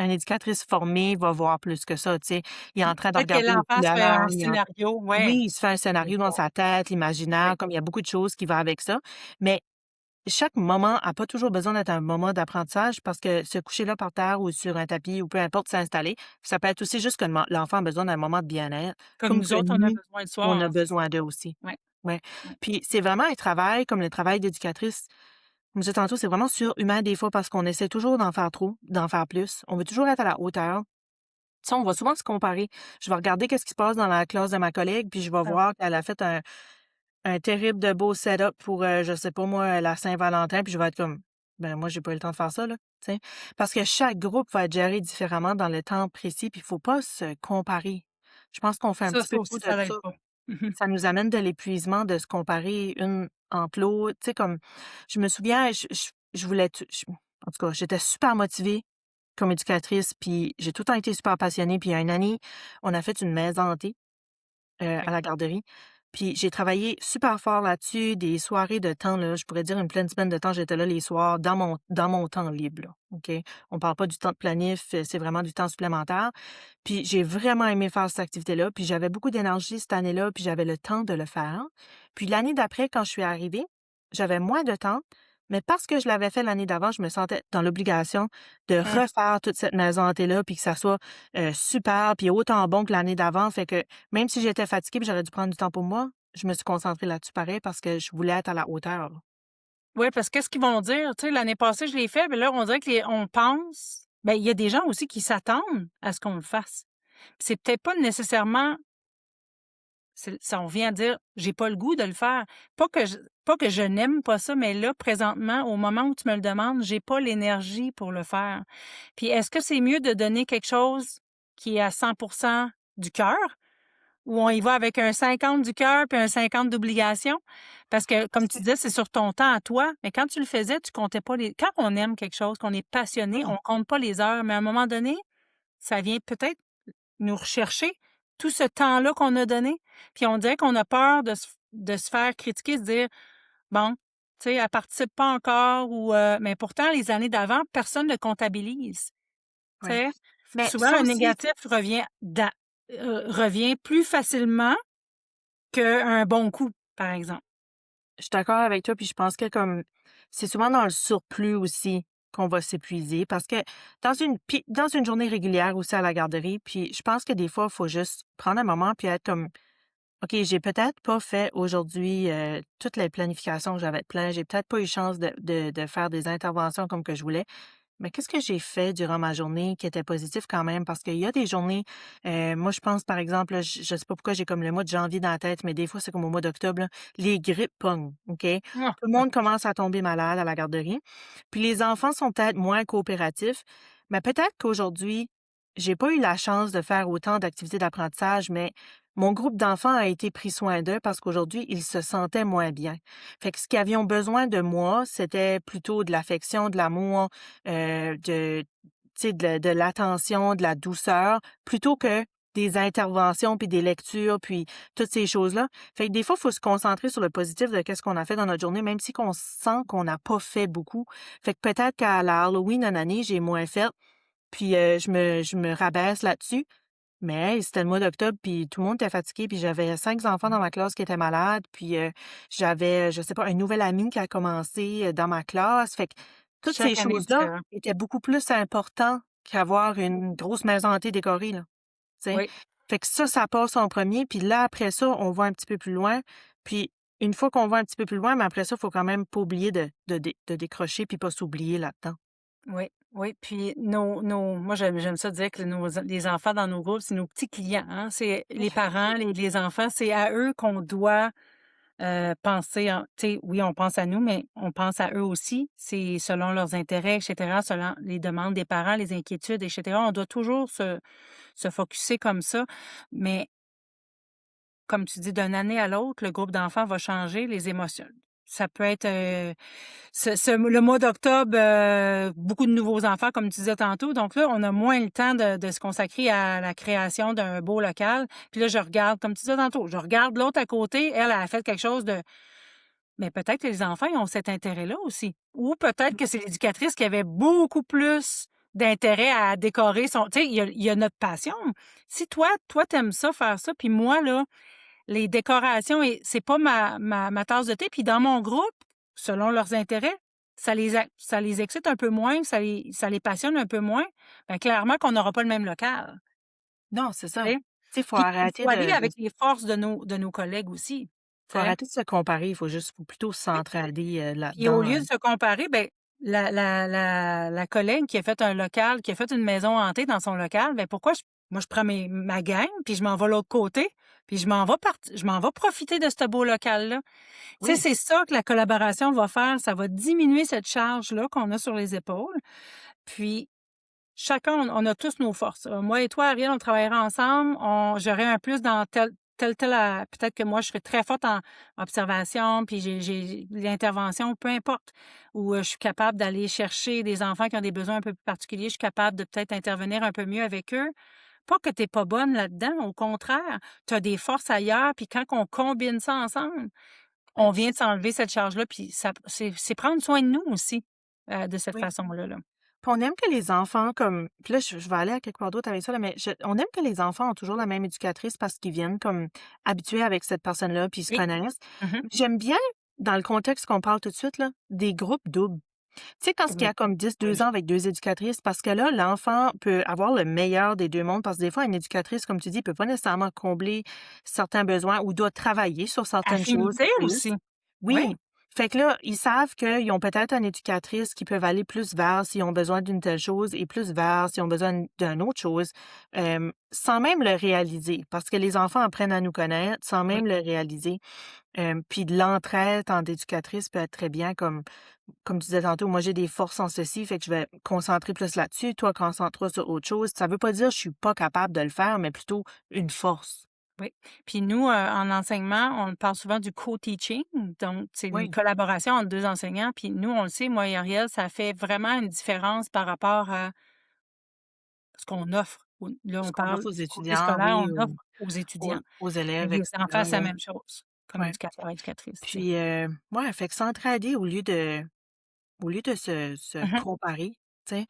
éducatrice formée va voir plus que ça, tu sais. Il est en train de peut-être que regarder les l'enfant se fait couleurs, un scénario, ouais. oui, il se fait un Des scénario dans fois, sa tête, oui. l'imaginaire, comme il y a beaucoup de choses qui vont avec ça. Mais chaque moment a pas toujours besoin d'être un moment d'apprentissage parce que se coucher là par terre ou sur un tapis ou peu importe, s'installer, ça peut être aussi juste que l'enfant a besoin d'un moment de bien-être, Comme comme nous que autres, on a nous, besoin le on soir, a en fait. besoin d'eux aussi. Ouais, Ouais. ouais. Puis c'est vraiment un travail comme le travail d'éducatrice. Comme je disais tantôt, c'est vraiment surhumain des fois parce qu'on essaie toujours d'en faire trop, d'en faire plus. On veut toujours être à la hauteur. Tu sais, on va souvent se comparer. Je vais regarder qu'est-ce qui se passe dans la classe de ma collègue, puis je vais Ah oui. voir qu'elle a fait un terrible de beau setup pour, je sais pas moi, la Saint-Valentin, puis je vais être comme: «Ben, moi, j'ai pas eu le temps de faire ça, là», tu sais? Parce que chaque groupe va être géré différemment dans le temps précis, puis il faut pas se comparer. Je pense qu'on fait un petit Ça peu trop aussi, de ça l'aide ça. pas. Mmh. Ça nous amène de l'épuisement de se comparer une entre l'autre. Tu sais, comme je me souviens, je voulais t je en tout cas, j'étais super motivée comme éducatrice, puis j'ai tout le temps été super passionnée. Puis il y a une année, on a fait une maison hantée, Oui. à la garderie. Puis j'ai travaillé super fort là-dessus, des soirées de temps, là, je pourrais dire une pleine semaine de temps, j'étais là les soirs dans mon temps libre, là, OK? On parle pas du temps de planif, c'est vraiment du temps supplémentaire. Puis j'ai vraiment aimé faire cette activité-là, puis j'avais beaucoup d'énergie cette année-là, puis j'avais le temps de le faire. Puis l'année d'après, quand je suis arrivée, j'avais moins de temps, mais parce que je l'avais fait l'année d'avant, je me sentais dans l'obligation de Mmh. refaire toute cette maison hantée-là, puis que ça soit, super, puis autant bon que l'année d'avant. Fait que même si j'étais fatiguée, puis j'aurais dû prendre du temps pour moi, je me suis concentrée là-dessus pareil parce que je voulais être à la hauteur, là. Oui, parce qu'est-ce qu'ils vont dire? Tu sais, l'année passée, je l'ai fait, mais là, on dirait on pense, ben, il y a des gens aussi qui s'attendent à ce qu'on le fasse. C'est peut-être pas nécessairement, ça on vient à dire: «J'ai pas le goût de le faire». Pas que je n'aime pas ça, mais là, présentement, au moment où tu me le demandes, j'ai pas l'énergie pour le faire. Puis est-ce que c'est mieux de donner quelque chose qui est à 100 du cœur, ou on y va avec un 50 du cœur puis un 50 d'obligation? Parce que, comme tu disais, c'est sur ton temps à toi, mais quand tu le faisais, tu comptais pas les quand on aime quelque chose, qu'on est passionné, Oui, on compte pas les heures, mais à un moment donné, ça vient peut-être nous rechercher, tout ce temps-là qu'on a donné. Puis on dirait qu'on a peur de se faire critiquer, se dire: «Bon, tu sais, elle participe pas encore», ou mais pourtant les années d'avant, personne ne le comptabilise, tu oui. sais? Mais Souvent ça le aussi, négatif revient plus facilement qu'un bon coup, par exemple. je suis d'accord avec toi, puis je pense que comme c'est souvent dans le surplus aussi qu'on va s'épuiser parce que dans une journée régulière aussi à la garderie, puis je pense que des fois, il faut juste prendre un moment puis être comme: «OK, j'ai peut-être pas fait aujourd'hui, toutes les planifications que j'avais de plan, j'ai peut-être pas eu chance de faire des interventions comme que je voulais, mais qu'est-ce que j'ai fait durant ma journée qui était positif quand même? Parce qu'il y a des journées, moi je pense par exemple, là, je sais pas pourquoi j'ai comme le mois de janvier dans la tête, mais des fois c'est comme au mois d'octobre, là, les grippes pognent, OK? Ah! Tout le monde commence à tomber malade à la garderie. Puis les enfants sont peut-être moins coopératifs, mais peut-être qu'aujourd'hui, j'ai pas eu la chance de faire autant d'activités d'apprentissage, mais mon groupe d'enfants a été pris soin d'eux parce qu'aujourd'hui, ils se sentaient moins bien. Fait que ce qu'ils avaient besoin de moi, c'était plutôt de l'affection, de l'amour, de tu sais, de l'attention, de la douceur, plutôt que des interventions, puis des lectures, puis toutes ces choses-là. Fait que des fois, il faut se concentrer sur le positif de qu'est-ce qu'on a fait dans notre journée, même si qu'on sent qu'on n'a pas fait beaucoup. Fait que peut-être qu'à la Halloween une année, j'ai moins fait, puis je me rabaisse là-dessus. Mais hey, c'était le mois d'octobre, puis tout le monde était fatigué, puis j'avais 5 enfants dans ma classe qui étaient malades, puis, j'avais, je sais pas, un nouvel ami qui a commencé, dans ma classe. Fait que toutes ces Chaque année est choses-là différente. étaient beaucoup plus importants qu'avoir une grosse maison hantée décorée, là, tu sais? Oui. Fait que ça passe en premier, puis là, après ça, on va un petit peu plus loin. Puis une fois qu'on va un petit peu plus loin, mais après ça, il faut quand même pas oublier de décrocher puis pas s'oublier là-dedans. Oui. Oui, puis moi j'aime ça dire que les enfants dans nos groupes, c'est nos petits clients, hein. C'est les parents, les enfants, c'est à eux qu'on doit, penser en tu sais, oui, on pense à nous, mais on pense à eux aussi. C'est selon leurs intérêts et cetera, selon les demandes des parents, les inquiétudes et cetera. On doit toujours se focusser comme ça, mais comme tu dis, d'une année à l'autre, le groupe d'enfants va changer, les émotions ça peut être, le mois d'octobre, beaucoup de nouveaux enfants, comme tu disais tantôt. Donc là, on a moins le temps de se consacrer à la création d'un beau local. Puis là, je regarde, comme tu disais tantôt, je regarde l'autre à côté, elle a fait quelque chose de mais peut-être que les enfants, ils ont cet intérêt-là aussi. Ou peut-être que c'est l'éducatrice qui avait beaucoup plus d'intérêt à décorer son tu sais, il y a notre passion. Si toi, t'aimes ça, faire ça, puis moi, là, les décorations et c'est pas ma tasse de thé. Puis dans mon groupe, selon leurs intérêts, ça les excite un peu moins, ça les passionne un peu moins, ben clairement qu'on n'aura pas le même local, Non, c'est ça. tu sais? Tu sais, faut Puis il arrêter faut aller de avec les forces de nos collègues aussi, faut tu sais? arrêter de se comparer, faut plutôt Oui. s'entraider, Puis au là-dedans, lieu de se comparer, ben la collègue qui a fait un local, qui a fait une maison hantée dans son local, ben pourquoi je prends ma gang, puis je m'en vais de l'autre côté, puis je m'en vais profiter de ce beau local-là. Tu sais, Oui, c'est ça que la collaboration va faire, ça va diminuer cette charge-là qu'on a sur les épaules. Puis chacun, on a tous nos forces. Moi et toi, Ariel, on travaillera ensemble, j'aurai un plus dans peut-être que moi, je serai très forte en observation, puis j'ai l'intervention, peu importe, où je suis capable d'aller chercher des enfants qui ont des besoins un peu plus particuliers, je suis capable de peut-être intervenir un peu mieux avec eux. Pas que tu es pas bonne là-dedans, au contraire, tu as des forces ailleurs, puis quand on combine ça ensemble, on ouais, vient de s'enlever cette charge-là, puis ça c'est prendre soin de nous aussi, de cette oui. façon-là, là. Puis on aime que les enfants comme puis là, je vais aller à quelque part d'autre avec ça, là, mais on aime que les enfants ont toujours la même éducatrice parce qu'ils viennent comme habitués avec cette personne-là, puis ils se Oui. connaissent. Mmh. J'aime bien, dans le contexte qu'on parle tout de suite, là, des groupes doubles. Tu sais, quand il y Oui. a comme 10, 12 Oui. ans avec 2 éducatrices, parce que là, l'enfant peut avoir le meilleur des 2 mondes, parce que des fois, une éducatrice, comme tu dis, peut pas nécessairement combler certains besoins ou doit travailler sur certaines choses Affinité aussi. plus. Oui. Oui. Fait que là, ils savent qu'ils ont peut-être une éducatrice qui peuvent aller plus vers s'ils ont besoin d'une telle chose et plus vers s'ils ont besoin d'une autre chose, sans même le réaliser. Parce que les enfants apprennent à nous connaître sans Oui. même le réaliser. Puis de l'entraide entre éducatrices peut être très bien comme tu disais tantôt, moi j'ai des forces en ceci, fait que je vais me concentrer plus là-dessus, toi concentre-toi sur autre chose. Ça veut pas dire que je suis pas capable de le faire, mais plutôt une force. Oui. Puis nous, en enseignement, on parle souvent du co-teaching, donc c'est une Oui, collaboration entre 2 enseignants. Puis nous, on le sait, moi et Ariel, ça fait vraiment une différence par rapport à ce qu'on offre. Là, ce on qu'on parle offre aux du côté étudiants, scolaire, oui, on offre aux étudiants. aux Mais élèves et les enfants, cetera, c'est la là. même chose comme Ouais. éducateur, éducatrice, tu sais. Puis, ouais, fait que s'entraider au lieu de se Mmh. comparer, tu sais?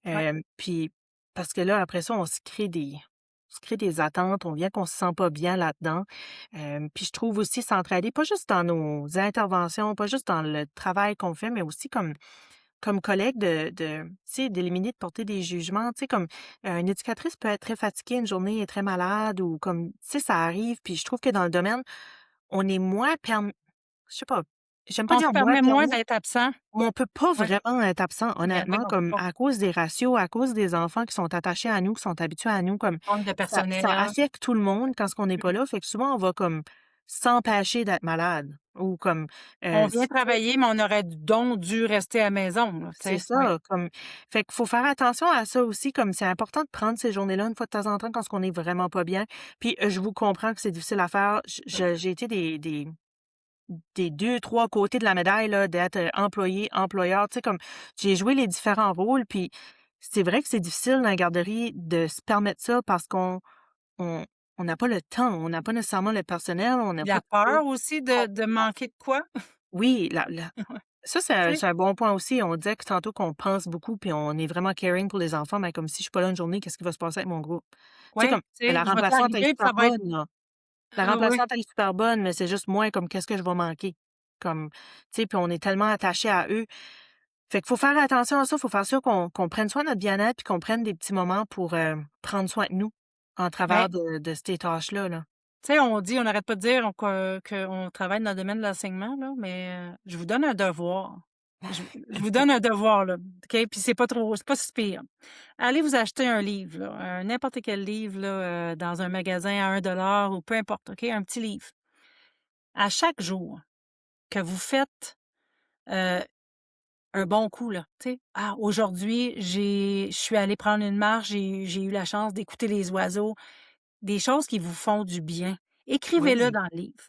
Ouais. Puis parce que là, après ça, on se crée des attentes, on vient qu'on se sent pas bien là-dedans. Puis je trouve aussi s'entraider, pas juste dans nos interventions, pas juste dans le travail qu'on fait, mais aussi comme collègue tu sais, d'éliminer, de porter des jugements. Tu sais, comme, une éducatrice peut être très fatiguée une journée, est très malade ou comme tu sais, ça arrive. Puis je trouve que dans le domaine, on est moins je sais pas, j'aime pas On se dire moins permet moins permis, d'être absent. mais on peut pas Ouais. vraiment être absent, Il y en a honnêtement, qu'on peut comme pas. à cause des ratios, à cause des enfants qui sont attachés à nous, qui sont habitués à nous, comme Manque de ça personnel. affecte tout le monde quand ce qu'on n'est pas Mmh. là. Fait que souvent, on va comme s'empêcher d'être malade ou comme, On vient s tu sais, travailler, mais on aurait donc dû rester à la maison, là, tu c'est sais? Ouais. ça, comme fait qu'il faut faire attention à ça aussi, comme c'est important de prendre ces journées-là une fois de temps en temps quand ce qu'on est vraiment pas bien. Puis, je vous comprends que c'est difficile à faire. J'ai été des 2, 3 côtés de la médaille, là, d'être, employé, employeur, tu sais, comme j'ai joué les différents rôles, puis c'est vrai que c'est difficile dans la garderie de se permettre ça parce on on n'a pas le temps, on n'a pas nécessairement le personnel, on n'a pas La tout peur aussi de manquer de quoi? oui, la ça, c'est Tu un sais? c'est un bon point aussi. On disait que tantôt qu'on pense beaucoup puis on est vraiment caring pour les enfants, mais comme si je suis pas là une journée, qu'est-ce qui va se passer avec mon groupe? Tu sais, Ouais, comme tu sais, la je vais remplaçante, elle est arriver puis super ça va être bonne, là. La oui. remplaçante, elle est super bonne, mais c'est juste moi, comme qu'est-ce que je vais manquer? Comme, tu sais, puis on est tellement attachés à eux. Fait qu'il faut faire attention à ça, il faut faire sûr qu'on prenne soin de notre bien-être puis qu'on prenne des petits moments pour, prendre soin de nous en Ben, travers de ces tâches-là, là. tu sais, on n'arrête pas de dire qu'on travaille dans le domaine de l'enseignement, là, mais je vous donne un devoir. Je vous donne un devoir, là, OK? Puis c'est pas si pire. Allez vous acheter un livre, là, n'importe quel livre, là, dans un magasin à 1 $ ou peu importe, OK? Un petit livre. À chaque jour que vous faites, heu, un bon coup, là, tu sais: «Ah, aujourd'hui, je suis allée prendre une marche, j'ai eu la chance d'écouter les oiseaux», des choses qui vous font du bien. Écrivez-le Oui, dans le livre.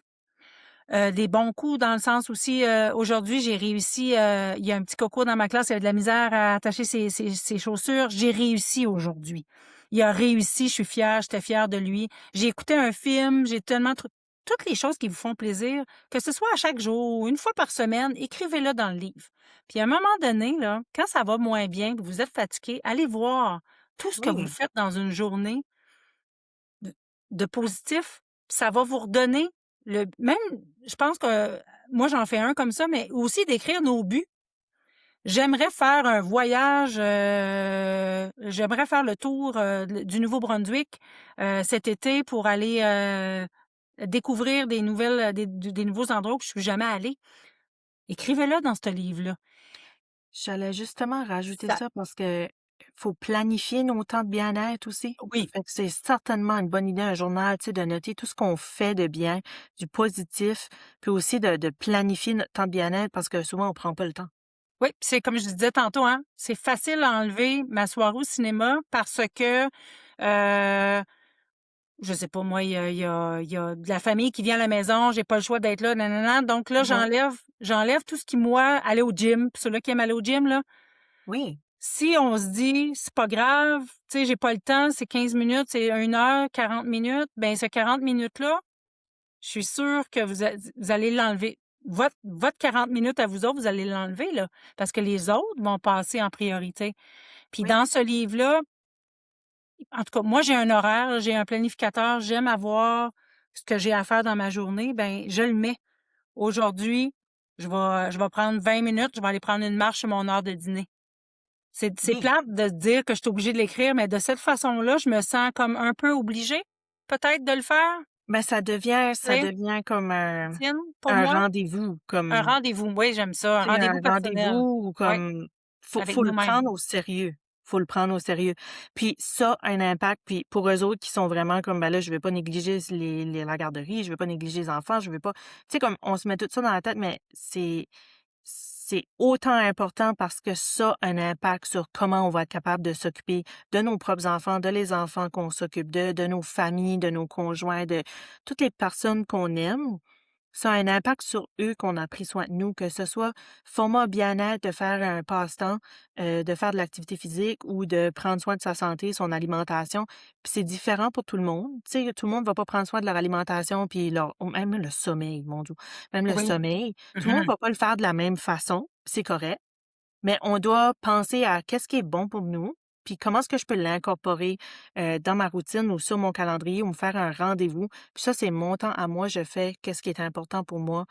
Des bons coups dans le sens aussi, aujourd'hui, j'ai réussi, il y a un petit coco dans ma classe, il avait de la misère à attacher ses chaussures. J'ai réussi aujourd'hui. Il a réussi, je suis fière, j'étais fière de lui. J'ai écouté un film, j'ai tellement de trucs toutes les choses qui vous font plaisir, que ce soit à chaque jour ou une fois par semaine, écrivez-le dans le livre. Puis à un moment donné, là, quand ça va moins bien, que vous êtes fatigué, allez voir tout ce que vous oui, faites dans une journée de positif, ça va vous redonner le même je pense que moi, j'en fais un comme ça, mais aussi d'écrire nos buts. J'aimerais faire un voyage, j'aimerais faire le tour, du Nouveau-Brunswick, cet été pour aller, découvrir des nouvelles, des nouveaux endroits où je suis jamais allée. Écrivez-le dans ce livre-là. j'allais justement rajouter Ça ça parce que faut planifier nos temps de bien-être aussi. oui, Fait que c'est certainement une bonne idée, un journal, tu sais, de noter tout ce qu'on fait de bien, du positif, puis aussi de planifier notre temps de bien-être parce que souvent on prend pas le temps. oui, puis c'est comme je disais tantôt, hein, c'est facile à enlever ma soirée au cinéma parce que, heu je sais pas moi, il y a de la famille qui vient à la maison, j'ai pas le choix d'être là, nanana. Donc là, Mhm. j'enlève tout ce qui, moi, aller au gym. Puis ceux-là qui aiment aller au gym, là, Oui, si on se dit: «C'est pas grave, tu sais, j'ai pas le temps, c'est 15 minutes, c'est 1 heure, 40 minutes», ben ce 40 minutes-là, je suis sûre que vous allez l'enlever. Votre 40 minutes à vous autres, vous allez l'enlever, là, parce que les autres vont passer en priorité. Puis oui, dans ce livre-là, en tout cas, moi, j'ai un horaire, j'ai un planificateur, j'aime avoir ce que j'ai à faire dans ma journée, ben je le mets. Aujourd'hui, je vais prendre 20 minutes, je vais aller prendre une marche sur mon heure de dîner. C'est oui. plate de se dire que je suis obligée de l'écrire, mais de cette façon-là, je me sens comme un peu obligée, peut-être, de le faire, Ben, tu ça sais, devient comme routine pour un moi. rendez-vous, Un comme, rendez-vous, oui, j'aime ça, un tu sais, rendez-vous un personnel. rendez-vous ou Oui, comme avec faut le nous-mêmes. prendre au sérieux. Faut le prendre au sérieux. Puis ça a un impact, puis pour eux autres qui sont vraiment comme, ben là, je vais pas négliger la garderie, je vais pas négliger les enfants, je vais pas, tu sais, comme on se met tout ça dans la tête, mais c'est autant important parce que ça a un impact sur comment on va être capable de s'occuper de nos propres enfants, de les enfants qu'on s'occupe de nos familles, de nos conjoints, de toutes les personnes qu'on aime. Ça a un impact sur eux qu'on a pris soin de nous, que ce soit format bien-être, de faire un passe-temps, de faire de l'activité physique ou de prendre soin de sa santé, son alimentation. Puis c'est différent pour tout le monde. Tu sais, tout le monde va pas prendre soin de leur alimentation, puis leur ou même le sommeil, mon Dieu, même le Oui. sommeil. Tout le monde Mmh. va pas le faire de la même façon, c'est correct. Mais on doit penser à qu'est-ce qui est bon pour nous, puis comment est-ce que je peux l'incorporer, dans ma routine ou sur mon calendrier ou me faire un rendez-vous. Puis ça, c'est mon temps à moi, je fais qu'est-ce qui est important pour moi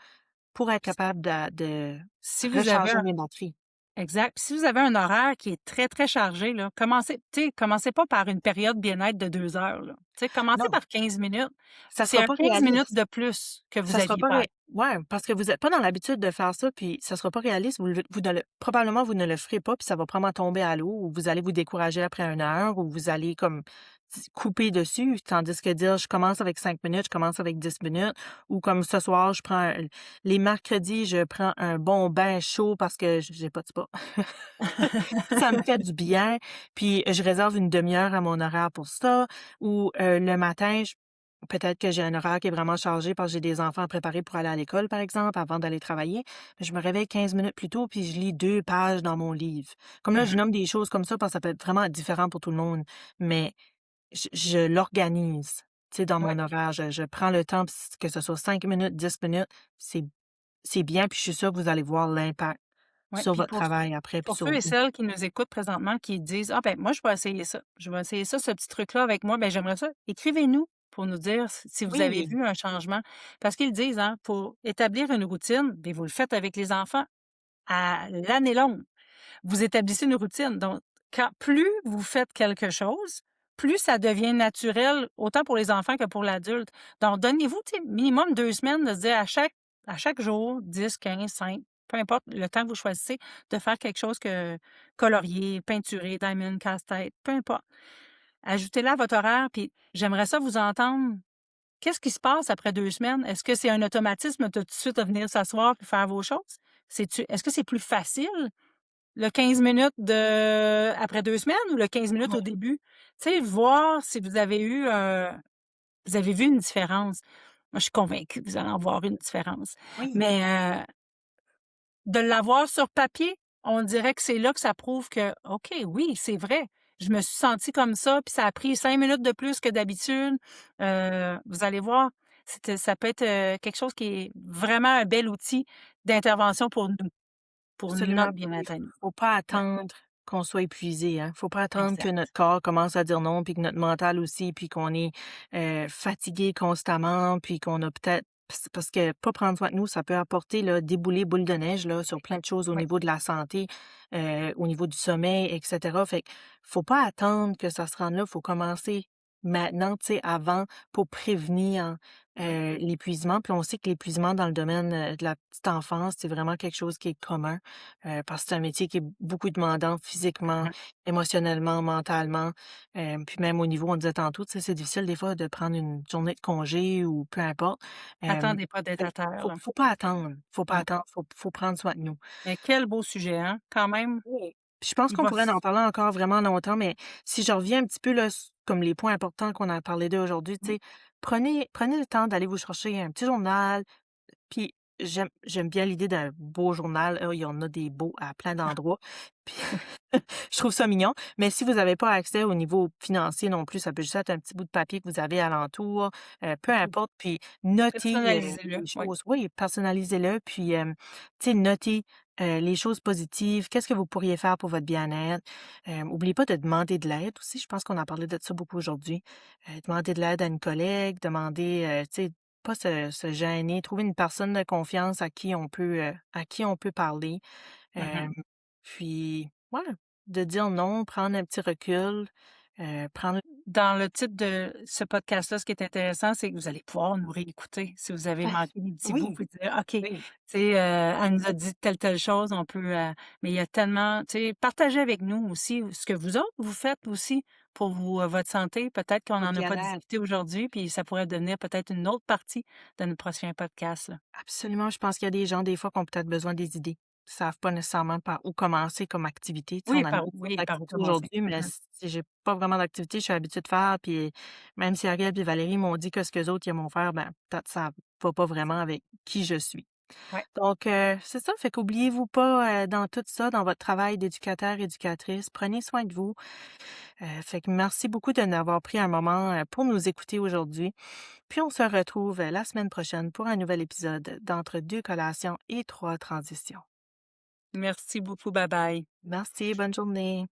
pour être capable de Si vous avez recharger un mes batteries. Exact. Puis si vous avez un horaire qui est très, très chargé, là, commencez pas par une période bien-être de 2 heures, là. Tu sais, commencez Non, par 15 minutes, ça puis c'est sera un pas 15 minutes réaliste. de plus que vous Ça sera aviez pas pas. ouais, parce que vous êtes pas dans l'habitude de faire ça, puis ça sera pas réaliste. Vous ne le probablement, vous ne le ferez pas, puis ça va probablement tomber à l'eau ou vous allez vous décourager après 1 heure ou vous allez comme couper dessus. Tandis que dire: «Je commence avec 5 minutes, je commence avec 10 minutes» ou comme ce soir, les mercredis, je prends un bon bain chaud parce que j'ai pas de spa. Ça me fait du bien, puis je réserve une demi-heure à mon horaire pour ça ou le matin, peut-être que j'ai un horaire qui est vraiment chargé parce que j'ai des enfants à préparer pour aller à l'école, par exemple, avant d'aller travailler. Je me réveille 15 minutes plus tôt, puis je lis 2 pages dans mon livre. Comme là, je Mmh. nomme des choses comme ça parce que ça peut être vraiment différent pour tout le monde, mais je l'organise, tu sais, dans Ouais, mon horaire. Je prends le temps, puis que ce soit 5 minutes, 10 minutes, c'est c'est bien, puis je suis sûre que vous allez voir l'impact ouais. sur Puis votre travail après, puis pour sur ceux et vous. celles qui nous écoutent présentement, qui disent: «Ah ben moi, je vais essayer ça. Je vais essayer ça, ce petit truc-là avec moi», ben j'aimerais ça. Écrivez-nous pour nous dire si vous avez Oui, vu un changement. Parce qu'ils disent, hein, pour établir une routine, beh, vous le faites avec les enfants à l'année longue. Vous établissez une routine. Donc, plus vous faites quelque chose, plus ça devient naturel, autant pour les enfants que pour l'adulte. Donc, donnez-vous, tu sais, minimum 2 semaines de se dire à chaque jour, 10, 15, 5. peu importe le temps que vous choisissez de faire quelque chose que colorier, peinturé, diamond, casse-tête, peu importe. Ajoutez-le à votre horaire, puis j'aimerais ça vous entendre. Qu'est-ce qui se passe après 2 semaines? Est-ce que c'est un automatisme de tout de suite de venir s'asseoir puis faire vos choses? Est-ce que c'est plus facile, le 15 minutes après 2 semaines ou le 15 minutes au Ouais. début? Tu sais, voir si vous avez vu une différence. Moi, je suis convaincue que vous allez en voir une différence. Oui. Mais, de l'avoir sur papier, on dirait que c'est là que ça prouve que, OK, oui, c'est vrai. Je me suis sentie comme ça, puis ça a pris 5 minutes de plus que d'habitude. Vous allez voir, ça peut être, quelque chose qui est vraiment un bel outil d'intervention pour Absolument, notre puis bien-être à nous. faut pas Ouais, attendre qu'on soit épuisé, hein. Faut pas attendre que exact. notre corps commence à dire non, puis que notre mental aussi, puis qu'on est, fatigué constamment, puis qu'on a peut-être parce que pas prendre soin de nous, ça peut apporter, là, débouler boule de neige, là, sur plein de choses au Oui, niveau de la santé, au niveau du sommeil et cetera. Fait que faut pas attendre que ça se rende là, faut commencer maintenant, tu sais, avant pour prévenir, oui. l'épuisement. Puis on sait que l'épuisement dans le domaine, de la petite enfance, c'est vraiment quelque chose qui est commun. Parce que c'est un métier qui est beaucoup demandant physiquement, Mmh. émotionnellement, mentalement, puis même au niveau on disait tantôt, tu sais, c'est difficile des fois de prendre une journée de congé ou peu importe. Attendez pas d'être Fait à que terre, là. faut pas Mmh. attendre, faut prendre soin de nous. Mais quel beau sujet, hein? Quand même, Oui. Puis je pense il qu'on va pourrait en s parler encore vraiment longtemps, mais si je reviens un petit peu là, comme les points importants qu'on a parlé d'aujourd'hui, tu mmh, sais, prenez le temps d'aller vous chercher un petit journal, puis j'aime bien l'idée d'un beau journal, il y en a des beaux à plein d'endroits, puis je trouve ça mignon, mais si vous n'avez pas accès au niveau financier non plus, ça peut juste être un petit bout de papier que vous avez alentour, peu OK. importe, puis notez, Personnalisez-le, les oui. choses. Oui, personnalisez-le, puis, tu sais, notez, les choses positives. Qu'est-ce que vous pourriez faire pour votre bien-être? Oubliez pas de demander de l'aide aussi, je pense qu'on a parlé de ça beaucoup aujourd'hui. Demander de l'aide à une collègue, demander, tu sais, pas se gêner, trouver une personne de confiance à qui on peut parler. Mmh. Hem, puis ouais, de dire non, prendre un petit recul, prendre Dans le titre de ce podcast-là, ce qui est intéressant, c'est que vous allez pouvoir nous réécouter si vous avez ah, manqué des petits bouts, oui, puis dire: «OK, tu oui, sais, elle nous a dit telle chose, on peut, mais il y a tellement tu sais, partagez avec nous aussi ce que vous autres, vous faites aussi pour votre santé. Peut-être qu'on votre n'en a pas bien-être. discuté aujourd'hui, puis ça pourrait devenir peut-être une autre partie de notre prochain podcast, là. Absolument, je pense qu'il y a des gens, des fois, qui ont peut-être besoin des idées. Ils savent pas nécessairement par où commencer comme activité. Tu sais, on a mis plein Oui, par où d'activités commencer. aujourd'hui, mais Mmh. si j'ai pas vraiment d'activité, je suis habituée de faire, puis même si Ariel et Valérie m'ont dit que ce qu'eux autres, ils aiment faire, ben, peut-être ça va pas vraiment avec qui je suis. Ouais. Donc, c'est ça, fait qu'oubliez-vous pas, dans tout ça, dans votre travail d'éducateur, éducatrice, prenez soin de vous. Fait que merci beaucoup de n'avoir pris un moment, pour nous écouter aujourd'hui. Puis on se retrouve, la semaine prochaine pour un nouvel épisode d'Entre 2 collations et 3 transitions. Merci beaucoup. Bye bye. Merci, bonne journée.